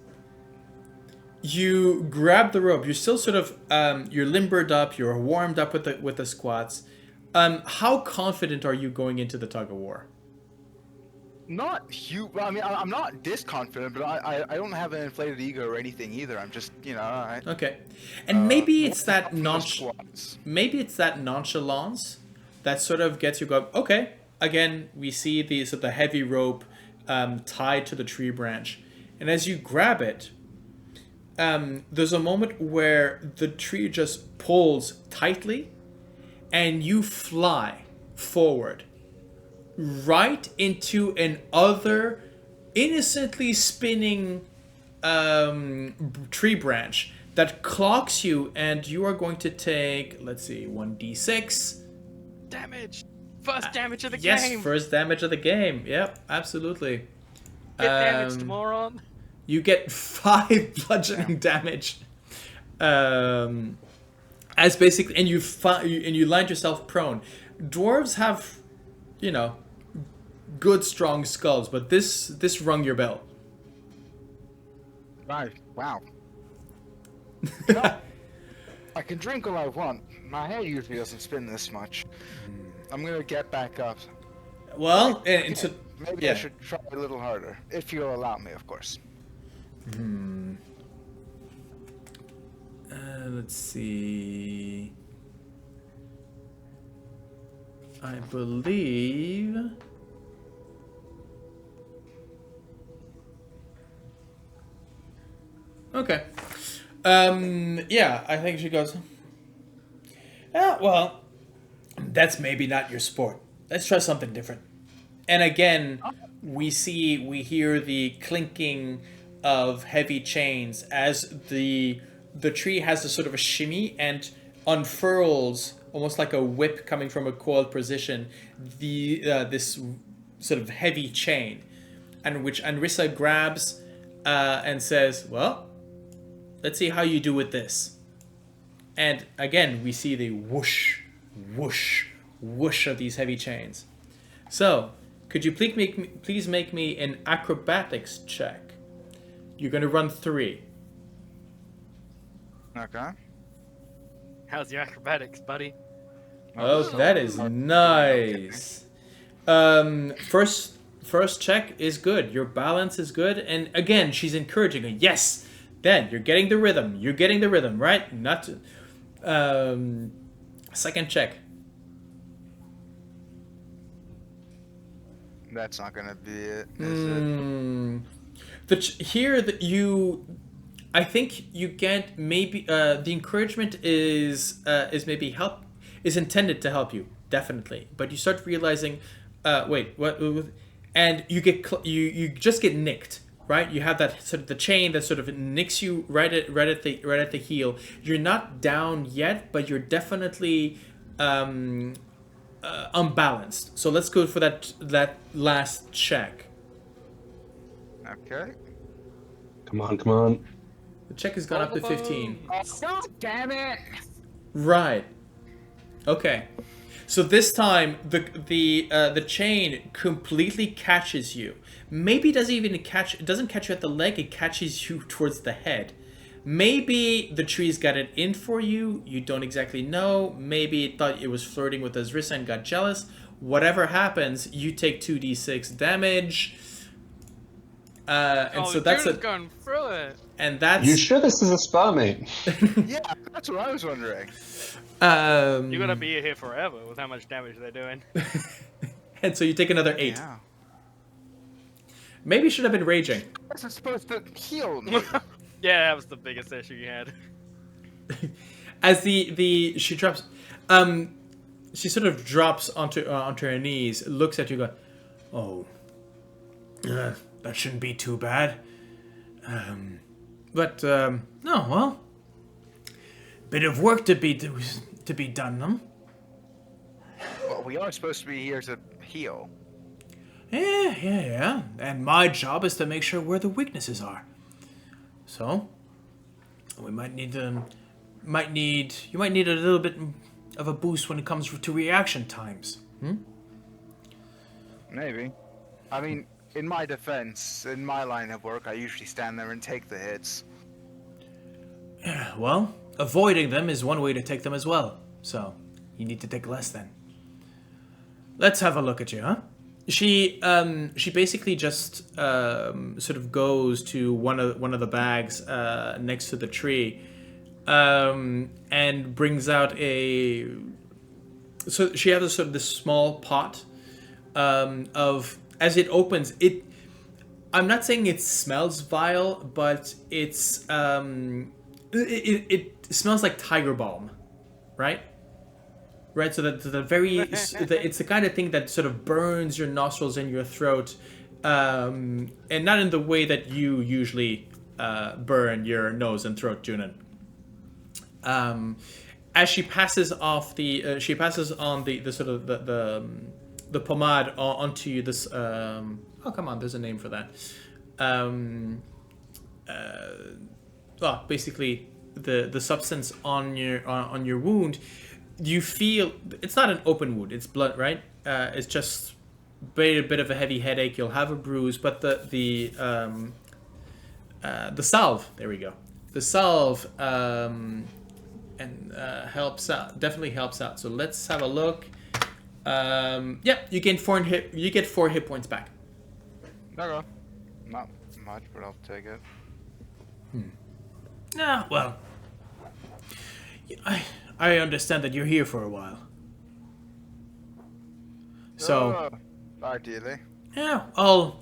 you grab the rope. You're still sort of you're limbered up. You're warmed up with the squats. How confident are you going into the tug of war? Not huge. I mean, I'm not disconfident, but I don't have an inflated ego or anything either. I'm just, alright. Okay, and maybe it's that squats. maybe it's that nonchalance that sort of gets you going. Okay, again, we see the heavy rope tied to the tree branch, and as you grab it, there's a moment where the tree just pulls tightly, and you fly forward right into an other innocently spinning tree branch that clocks you, and you are going to take, let's see, 1d6 Damage! First damage of the yes, game! first damage of the game. Yep, absolutely. Get damaged, moron! You get 5 bludgeoning damage. As basically, and you land yourself prone. Dwarves have, good strong skulls, but this rung your bell. Right. Wow. I can drink all I want. My head usually doesn't spin this much. I'm gonna get back up. Well, Maybe I should try a little harder, if you'll allow me, of course. Let's see. I believe. Okay. Yeah, I think she goes. Well, that's maybe not your sport. Let's try something different. And again, we hear the clinking of heavy chains as the tree has a sort of a shimmy and unfurls almost like a whip coming from a coiled position. This sort of heavy chain, and which Anrissa grabs and says, "Well, let's see how you do with this. And again, we see the whoosh, whoosh, whoosh of these heavy chains. So, could you please make me an acrobatics check? You're going to run 3. Okay. How's your acrobatics, buddy? Oh, that is nice. First check is good. Your balance is good, and again, she's encouraging her. Yes, then you're getting the rhythm. You're getting the rhythm, right? Not. Second check. That's not gonna be it, is it? Here that you, I think you get maybe the encouragement is maybe is intended to help you, definitely, but you start realizing, wait, what? And you get you just get nicked, right? You have that sort of the chain that sort of nicks you right at the heel. You're not down yet, but you're definitely unbalanced. So let's go for that last check. Okay. Come on. The check has gone up to 15. Oh, God damn it! Right. Okay. So this time the chain completely catches you. Maybe it doesn't catch you at the leg, it catches you towards the head. Maybe the tree's got it in for you, you don't exactly know. Maybe it thought it was flirting with Azrissa and got jealous. Whatever happens, you take 2d6 damage. And so that's going through it. And that's... You sure this is a spell, mate? Yeah, that's what I was wondering. You're gonna be here forever with how much damage they're doing. And so you take another 8. Yeah. Maybe you should have been raging. This is supposed to heal me. Yeah, that was the biggest issue you had. As she drops, she sort of drops onto her knees, looks at you, going, "Oh, that shouldn't be too bad." But no, well, bit of work to be done, huh? Well, we are supposed to be here to heal. Yeah. And my job is to make sure where the weaknesses are. So, we you might need a little bit of a boost when it comes to reaction times. Maybe. I mean, in my defense, in my line of work, I usually stand there and take the hits. Well, avoiding them is one way to take them as well. So, you need to take less then. Let's have a look at you, huh? She basically just sort of goes to one of the bags next to the tree, and brings out a. So she has this small pot of. As it opens, it. I'm not saying it smells vile, but it's it smells like tiger balm, right? Right, so it's the kind of thing that sort of burns your nostrils and your throat, and not in the way that you usually burn your nose and throat, Junnen. As she passes off she passes on the sort of the pomade onto this. Oh, come on, there's a name for that. Well, basically the substance on your wound. You feel it's not an open wound; it's blood, right? It's just a bit of a heavy headache. You'll have a bruise, but the salve. There we go. The salve helps out. Definitely helps out. So let's have a look. Yep, you gain 4 hit. You get 4 hit points back. Okay. Not much, but I'll take it. Ah, well, I understand that you're here for a while. So, ideally. yeah, I'll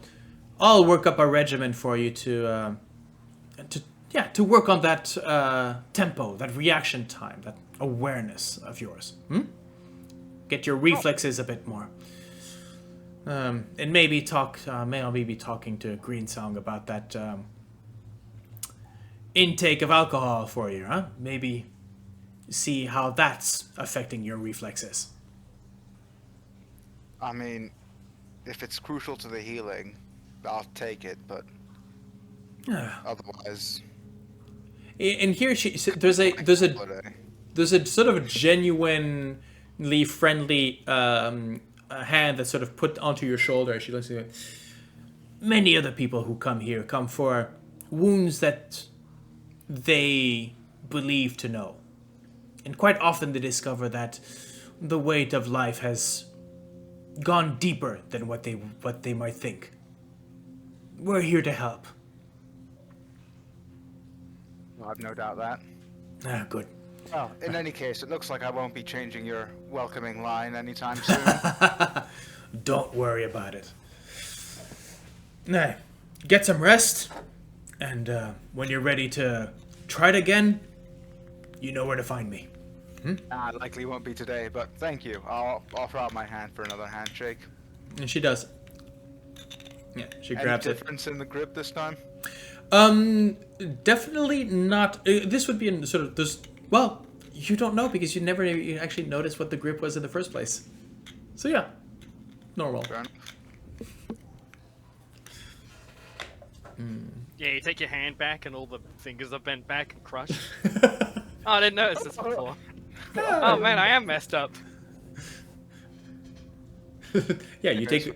work up a regimen for you to work on that tempo, that reaction time, that awareness of yours. Get your reflexes a bit more. And maybe I'll be talking to Greensong about that intake of alcohol for you, huh? Maybe see how that's affecting your reflexes. I mean, if it's crucial to the healing, I'll take it, but otherwise... And here there's a sort of genuinely friendly hand that's sort of put onto your shoulder. She looks at you. Many other people who come here come for wounds that they believe to know. And quite often they discover that the weight of life has gone deeper than what they might think. We're here to help. I've no doubt that. Ah, good. Well, in any case, it looks like I won't be changing your welcoming line anytime soon. Don't worry about it. Now, get some rest, and when you're ready to try it again, you know where to find me. Likely won't be today, but thank you. I'll offer out my hand for another handshake. And she does. Yeah, she grabs Any difference in the grip this time? Definitely not. This would be in sort of this. Well, you don't know because you never actually noticed what the grip was in the first place. So yeah, normal. Fair enough. Yeah, you take your hand back and all the fingers are bent back and crushed. Oh, I didn't notice this before. Oh man, I am messed up. Yeah, you take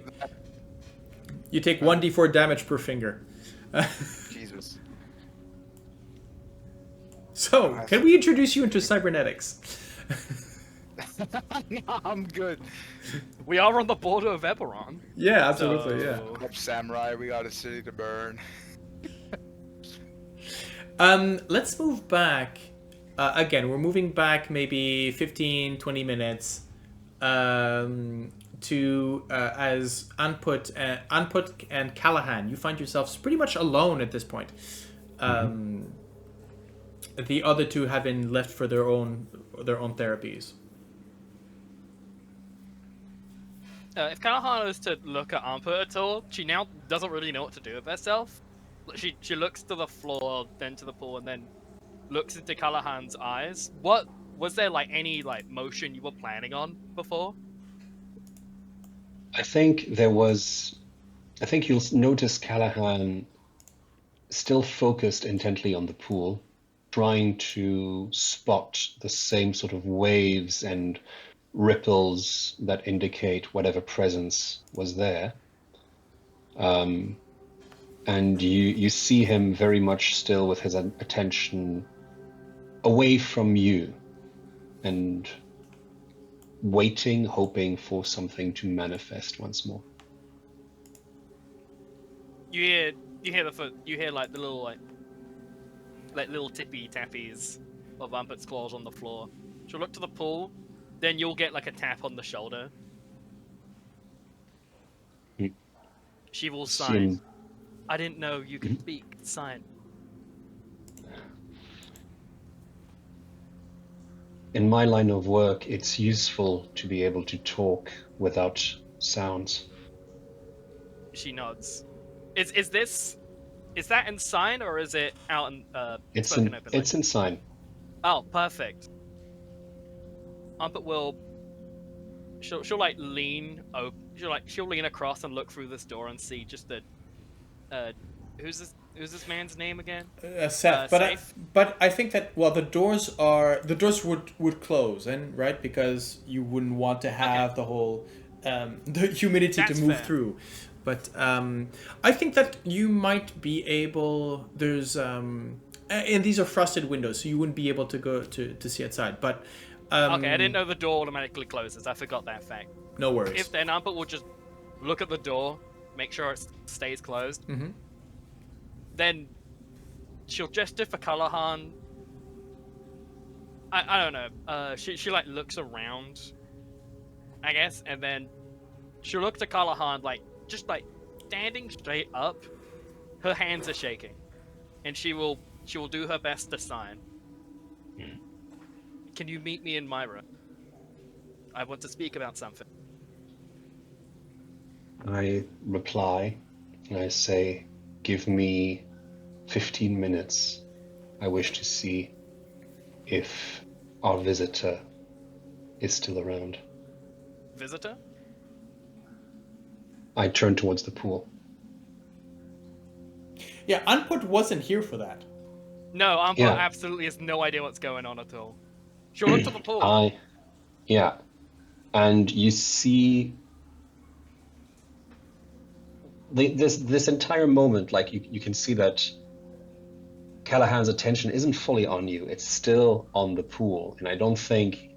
1d4 damage per finger. Jesus. So, can we introduce you into cybernetics? I'm good. We are on the border of Eberron. Yeah, absolutely. Yeah. So- Up, samurai, we got a city to burn. Let's move back. Again, we're moving back maybe 15, 20 minutes to as Anput and Callahan. You find yourselves pretty much alone at this point. The other two have been left for their own therapies. If Callahan is to look at Anput at all, she now doesn't really know what to do with herself. She looks to the floor, then to the pool, and then looks into Callahan's eyes. What was there like any like motion you were planning on before? I think you'll notice Callahan still focused intently on the pool, trying to spot the same sort of waves and ripples that indicate whatever presence was there. And you see him very much still with his attention away from you and waiting, hoping for something to manifest once more. You hear like the little like little tippy tappies of Anput's claws on the floor. She'll look to the pool, then you'll get like a tap on the shoulder. Hmm. She will See sign. him- I didn't know you could speak. Sign. In my line of work, it's useful to be able to talk without sounds. She nods. Is that in sign or is it out in spoken openly? It's in sign. Oh, perfect. But she'll like lean she'll lean across and look through this door and see just the who's this man's name again? Seth, but I think that the doors would close, and right, because you wouldn't want to have the whole the humidity That's to move fair. through. But I think that you might be able. There's and these are frosted windows, so you wouldn't be able to go to see outside. But Okay, I didn't know the door automatically closes. I forgot that fact. No worries. If then Anput will just look at the door, make sure it stays closed. Mm-hmm. Then she'll gesture for Callahan. I don't know. She like looks around, I guess, and then she'll look to Callahan just standing straight up. Her hands are shaking, and she will do her best to sign. Can you meet me in Myra? I want to speak about something. I reply, and I say, give me 15 minutes. I wish to see if our visitor is still around. Visitor? I turn towards the pool. Yeah, Anput wasn't here for that. No, Anput Yeah. absolutely has no idea what's going on at all. She'll run to the pool. Yeah. And you see this entire moment, like you can see that Callahan's attention isn't fully on you. It's still on the pool. And I don't think,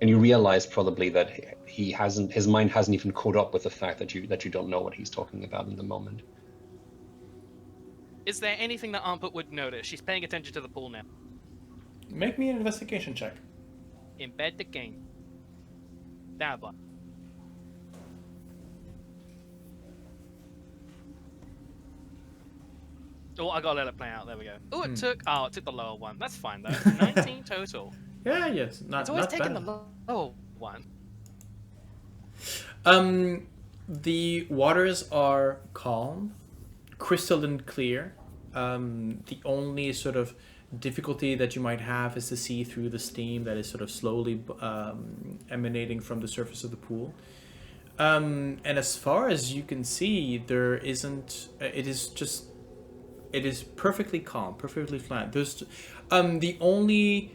and you realize probably that his mind hasn't even caught up with the fact that you don't know what he's talking about in the moment. Is there anything that Anput would notice? She's paying attention to the pool now. Make me an investigation check. Embed the game. Dabba. Oh, I gotta let it play out. There we go. Oh, it took the lower one. That's fine though. 19 total. Yeah, yes, It's always taking bad. the lower one. The waters are calm, crystalline clear. The only sort of difficulty that you might have is to see through the steam that is sort of slowly emanating from the surface of the pool. And as far as you can see, there isn't. It is perfectly calm, perfectly flat. There's the only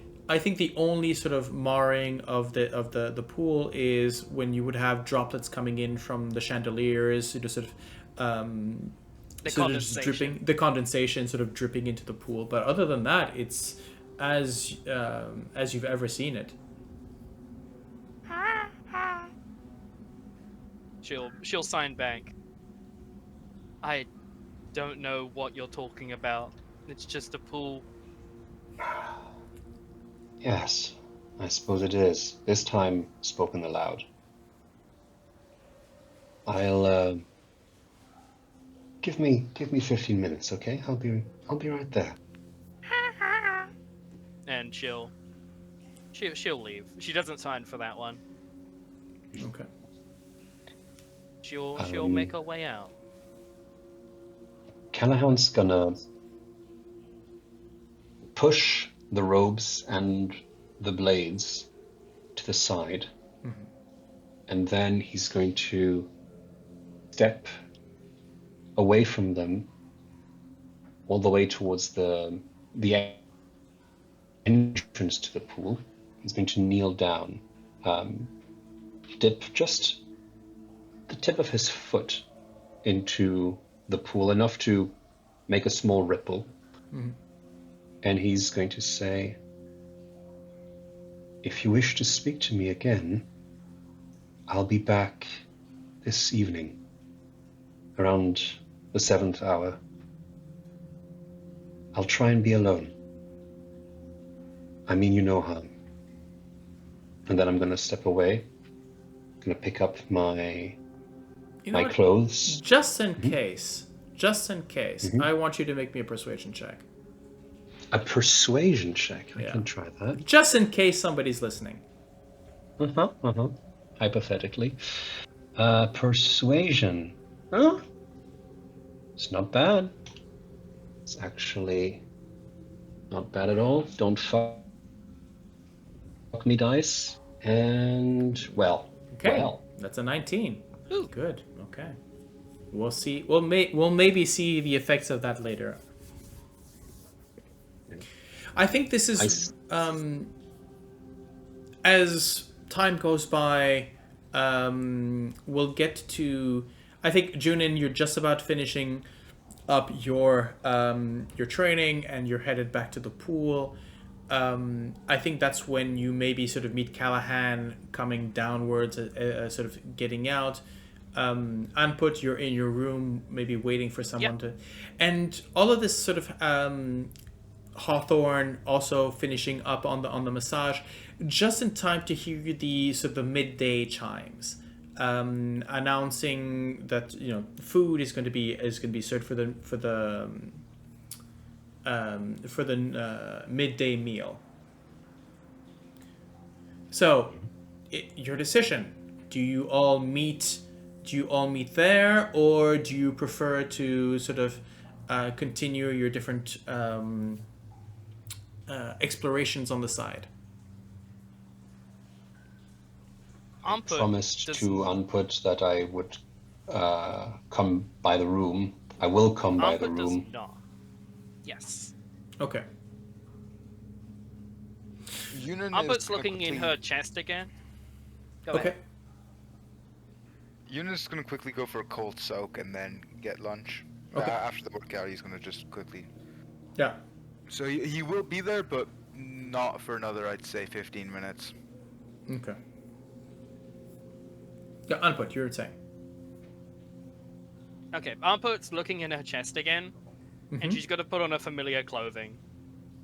sort of marring of the pool is when you would have droplets coming in from the chandeliers, sort of the condensation sort of dripping into the pool. But other than that, it's as you've ever seen it. She'll sign back. I don't know what you're talking about. It's just a pool. Yes, I suppose it is. This time spoken aloud. I'll give me 15 minutes, okay? I'll be right there. And she'll leave. She doesn't sign for that one. Okay. She'll make her way out. Callahan's gonna push the robes and the blades to the side, and then he's going to step away from them all the way towards the entrance to the pool. He's going to kneel down, dip just the tip of his foot into the pool, enough to make a small ripple. And he's going to say, "If you wish to speak to me again, I'll be back this evening, around the 7th hour. I'll try and be alone. I mean you no harm." And then I'm going to step away. I'm going to pick up my clothes. Just in case, I want you to make me a persuasion check. A persuasion check. I can try that. Just in case somebody's listening. Hypothetically. Persuasion. Huh? It's not bad. It's actually not bad at all. Don't fuck me, dice. And, well. Okay. Well. That's a 19. Ooh. Good. Okay. We'll see. We'll maybe see the effects of that later. I think this is as time goes by, we'll get to. I think Junnen, you're just about finishing up your training, and you're headed back to the pool. I think that's when you maybe sort of meet Callahan coming downwards, sort of getting out. Anput, you're in your room, maybe waiting for someone to, and all of this sort of Hawthorne also finishing up on the massage, just in time to hear the sort of the midday chimes, announcing that food is going to be served for the midday meal. So, your decision: do you all meet there, or do you prefer to sort of continue your different explorations on the side? Anput Promised to Anput that I would come by the room. I will come by the Anput room. does not. Yes. Okay. Junnen Anput's is gonna looking in quickly- her chest again. Go Okay. ahead. Junnen's gonna quickly go for a cold soak and then get lunch. Okay. After the workout, he's gonna just quickly. Yeah. So he will be there, but not for another, I'd say, 15 minutes. Okay. Yeah, Anput, you were saying. Okay, Anput's looking in her chest again, Mhm. and she's gonna put on her familiar clothing.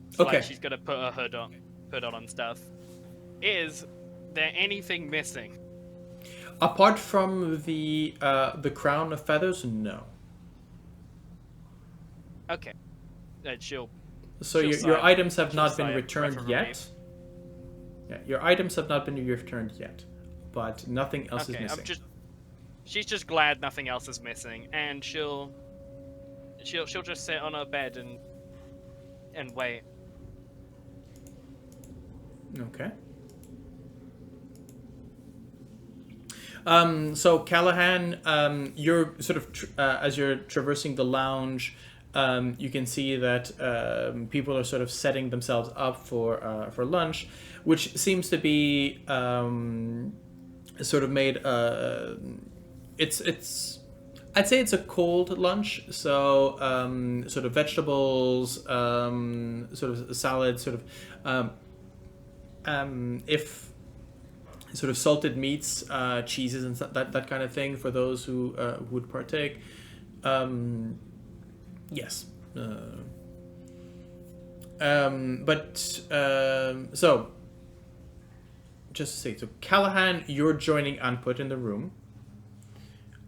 So, Okay. like, she's gonna put her hood on stuff. Is there anything missing? Apart from the crown of feathers, no. Okay. She'll. So She'll your sigh- items have she'll not been sigh a returned breath of yet. Yeah, your items have not been returned yet, but nothing else Okay, is missing. she's just glad nothing else is missing, and she'll just sit on her bed and wait. Okay. So Callahan, you're sort of as you're traversing the lounge, you can see that people are sort of setting themselves up for lunch, which seems to be sort of made. It's I'd say it's a cold lunch, so sort of vegetables, sort of salad, sort of if sort of salted meats, cheeses, and that kind of thing for those who would partake. Yes. So just to say, so Callahan, you're joining Anput in the room.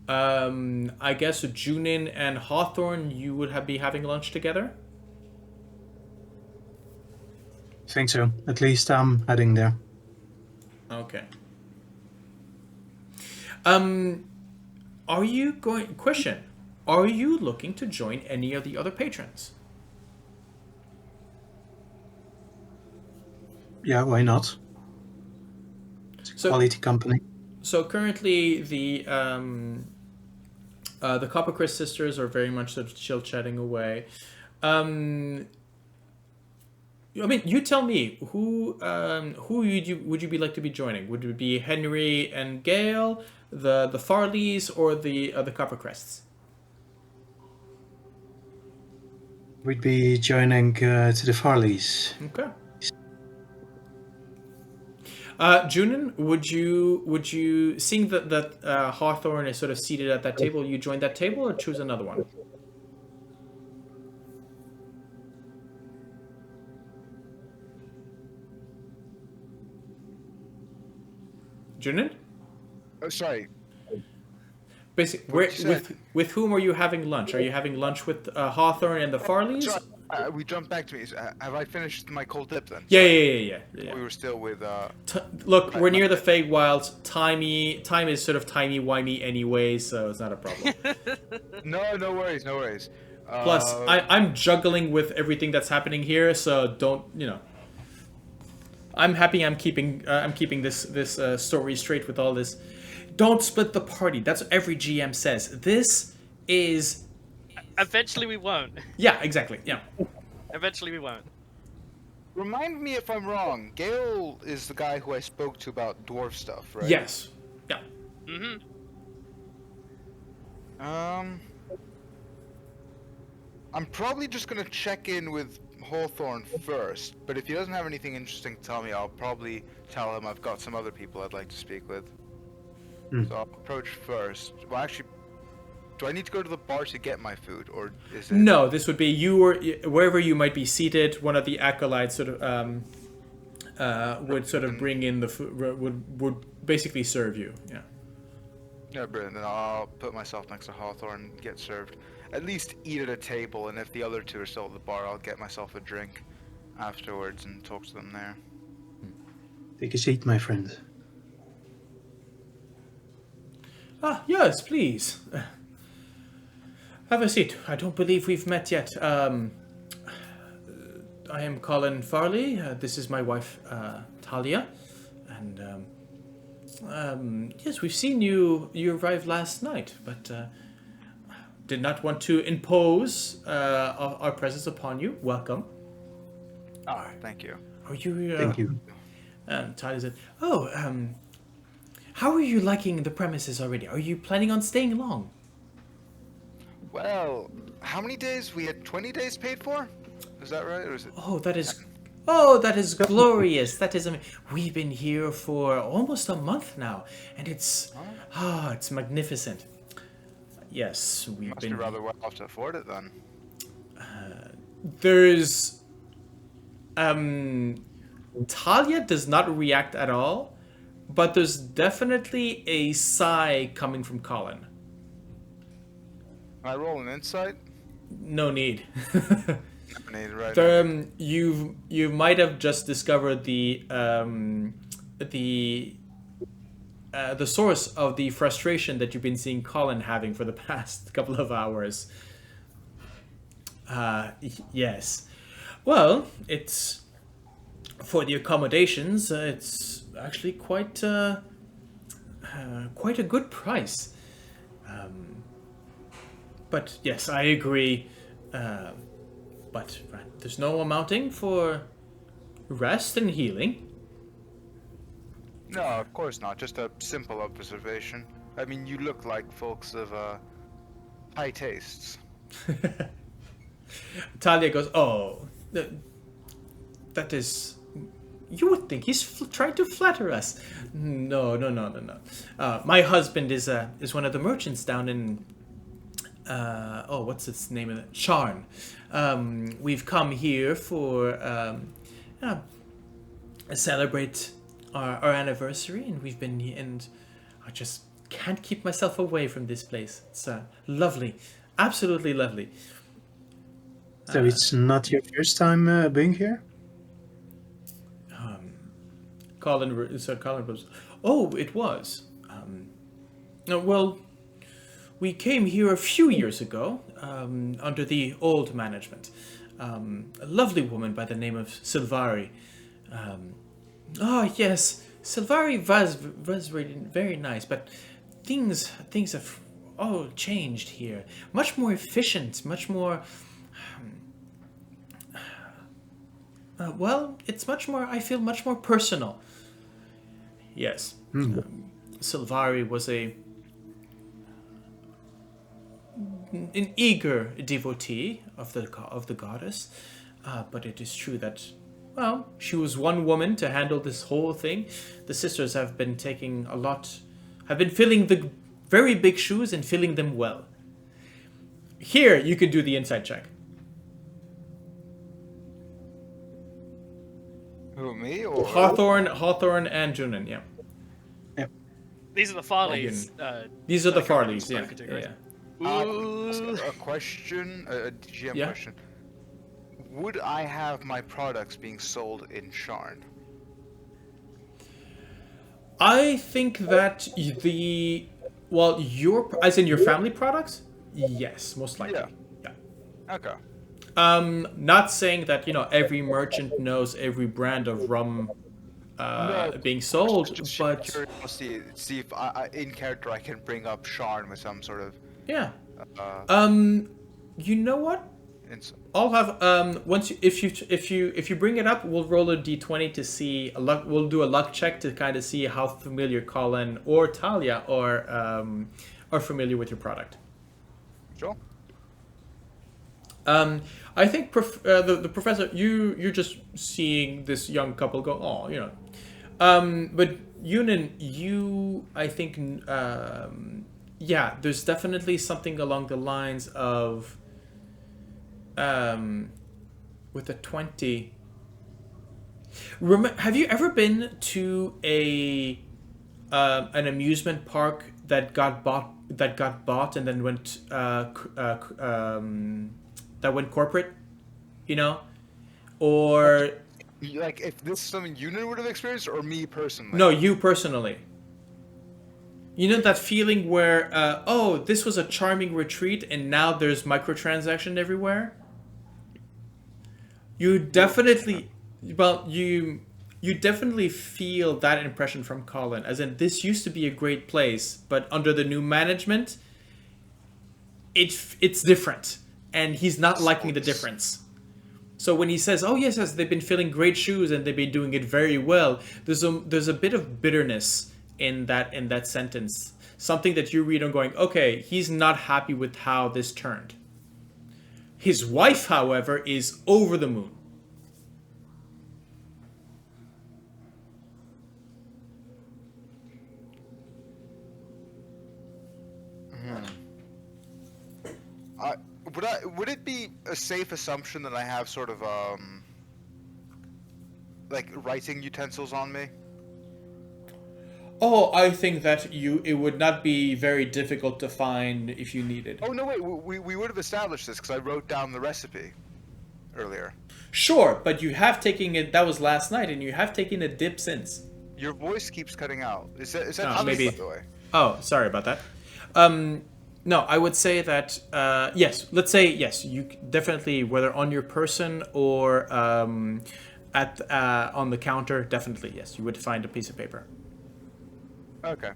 I guess Junnen and Hawthorne, you would be having lunch together. I think so. At least I'm heading there. Okay. Are you going? Question: are you looking to join any of the other patrons? Yeah, why not? It's a So- quality company. So currently, the Coppercrest sisters are very much sort of chill chatting away. I mean, you tell me who would you be like to be joining? Would it be Henry and Gale, the Farleys, or the Coppercrests? We'd be joining to the Farleys. Okay. Junnen, would you seeing that Hawthorne is sort of seated at that table, you join that table or choose another one? Junnen? Oh, sorry. Basically, What you with whom are you having lunch? Are you having lunch with Hawthorne and the Farleys? Sorry, we jumped back to me. Have I finished my cold dip then? Yeah. We were still with. Look, we're near the Feywilds. Time is sort of timey-wimey anyway, so it's not a problem. No worries. Plus, I'm juggling with everything that's happening here, so don't, I'm happy I'm keeping this story straight with all this. Don't split the party. That's what every GM says. This is... Eventually we won't. Yeah, exactly. Yeah. Eventually we won't. Remind me if I'm wrong. Gale is the guy who I spoke to about dwarf stuff, right? Yes. Yeah. Mm-hmm. I'm probably just gonna check in with Hawthorne first, but if he doesn't have anything interesting to tell me, I'll probably tell him I've got some other people I'd like to speak with. So I'll approach first. Well, actually, do I need to go to the bar to get my food, or is it... No, this would be you or wherever you might be seated. One of the acolytes sort of would sort of bring in the food. Would basically serve you. Yeah. Yeah, brilliant. Then I'll put myself next to Hawthorne and get served. At least eat at a table, and if the other two are still at the bar, I'll get myself a drink afterwards and talk to them there. Take a seat, my friend. Yes, please. Have a seat. I don't believe we've met yet. I am Colin Farley. This is my wife, Talia. And, yes, we've seen you. You arrived last night, but did not want to impose our presence upon you. Welcome. Oh, thank you. Are you? Thank you. Tyler said, "Oh, how are you liking the premises already? Are you planning on staying long?" Well, how many days? We had 20 days paid for? Is that right? Or is it? Oh, that is glorious. That is we've been here for almost a month now, and it's it's magnificent. Yes, we've Must been be rather well off to afford it then. There's Talia does not react at all, but there's definitely a sigh coming from Colin. Can I roll an insight? No need. No need, right? You might have just discovered the source of the frustration that you've been seeing Colin having for the past couple of hours. Yes. Well, it's for the accommodations. It's actually quite a good price. But yes, I agree. But there's no amounting for rest and healing. No, of course not. Just a simple observation. I mean, you look like folks of high tastes. Talia goes, "Oh, that is. You would think he's trying to flatter us. No. My husband is one of the merchants down in. What's its name of it? Sharn. We've come here for celebrate our anniversary, and we've been here, and I just can't keep myself away from this place. It's lovely, absolutely lovely." So it's not your first time being here? Colin goes, "Oh, it was. Well, we came here a few years ago under the old management. A lovely woman by the name of Silvari. Yes, Silvari was very nice, but things have all changed here. Much more efficient, much more. It's much more. I feel much more personal. Yes, Silvari was an eager devotee of the goddess, but it is true that, well, she was one woman to handle this whole thing. The sisters have been filling the very big shoes and filling them well. Here, you can do the insight check. Who, me or Hawthorne, and Junnen, yeah. These are the Farleys. These are the that come Farleys, in yeah. categories. a question, a GM Yeah. question. Would I have my products being sold in Sharn? I think that as in your family products, yes, most likely. Yeah. Okay. Not saying that every merchant knows every brand of rum being sold, Just but curiosity, see if in character I can bring up Sharn with some sort of. yeah. You know what? I'll have if you bring it up, we'll roll a d20 to see we'll do a luck check to kind of see how familiar Colin or Talia are familiar with your product. Sure. I think the professor, you're just seeing this young couple go, but Junnen, I think, there's definitely something along the lines of, with a 20. Have you ever been to an amusement park that got bought and then went that went corporate, or like if this is something Junnen would have experienced, or me personally? No, you personally. You know that feeling where this was a charming retreat and now there's microtransaction everywhere? You definitely you definitely feel that impression from Colin, as in this used to be a great place, but under the new management it's different. And he's not liking the difference. So when he says, "Oh yes, yes, they've been filling great shoes and they've been doing it very well," there's a bit of bitterness in that sentence. Something that you read and going, "Okay, he's not happy with how this turned." His wife, however, is over the moon. Would it be a safe assumption that I have sort of like writing utensils on me? Oh, I think that it would not be very difficult to find if you needed. Oh no, wait, we would have established this because I wrote down the recipe earlier. Sure, but you have taken it. That was last night, and you have taken a dip since. Your voice keeps cutting out. Is that Oh, maybe. by the way? Oh, sorry about that. No, I would say that yes. Let's say yes. You definitely, whether on your person or at on the counter, definitely yes. You would find a piece of paper. Okay.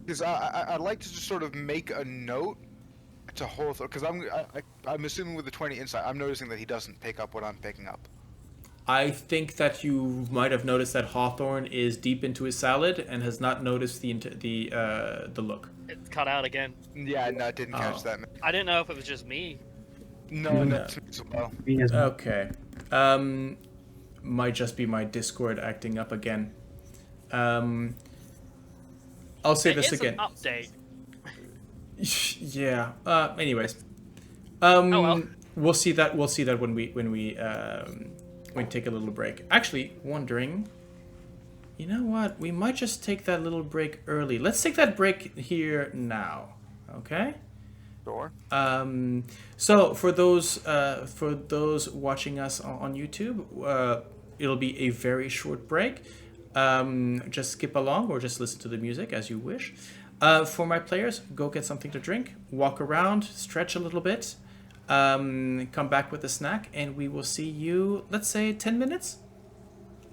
Because I'd like to just sort of make a note to Hawthorne, because I'm assuming with the 20 insight, I'm noticing that he doesn't pick up what I'm picking up. I think that you might have noticed that Hawthorne is deep into his salad and has not noticed the look. It's cut out again. Yeah, no, I didn't catch that. I didn't know if it was just me. No, that's me as well. Okay. Might just be my Discord acting up again. I'll say this again. It's an update. Yeah. Anyways. Oh well. We'll see that when we take a little break. Actually, wondering. You know what? We might just take that little break early. Let's take that break here now. Okay? Sure. So for those watching us on YouTube, it'll be a very short break. Just skip along or just listen to the music as you wish. For my players, go get something to drink, walk around, stretch a little bit, come back with a snack, and we will see you, let's say, 10 minutes?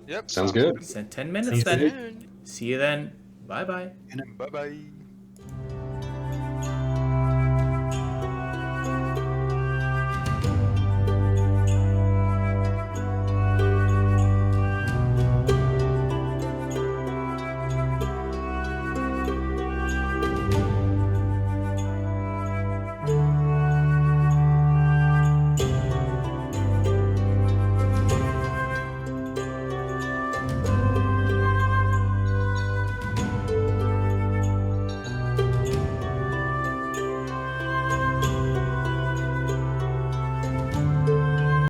Yep. Sounds good. 10 minutes then. See you then. Bye-bye. Bye-bye.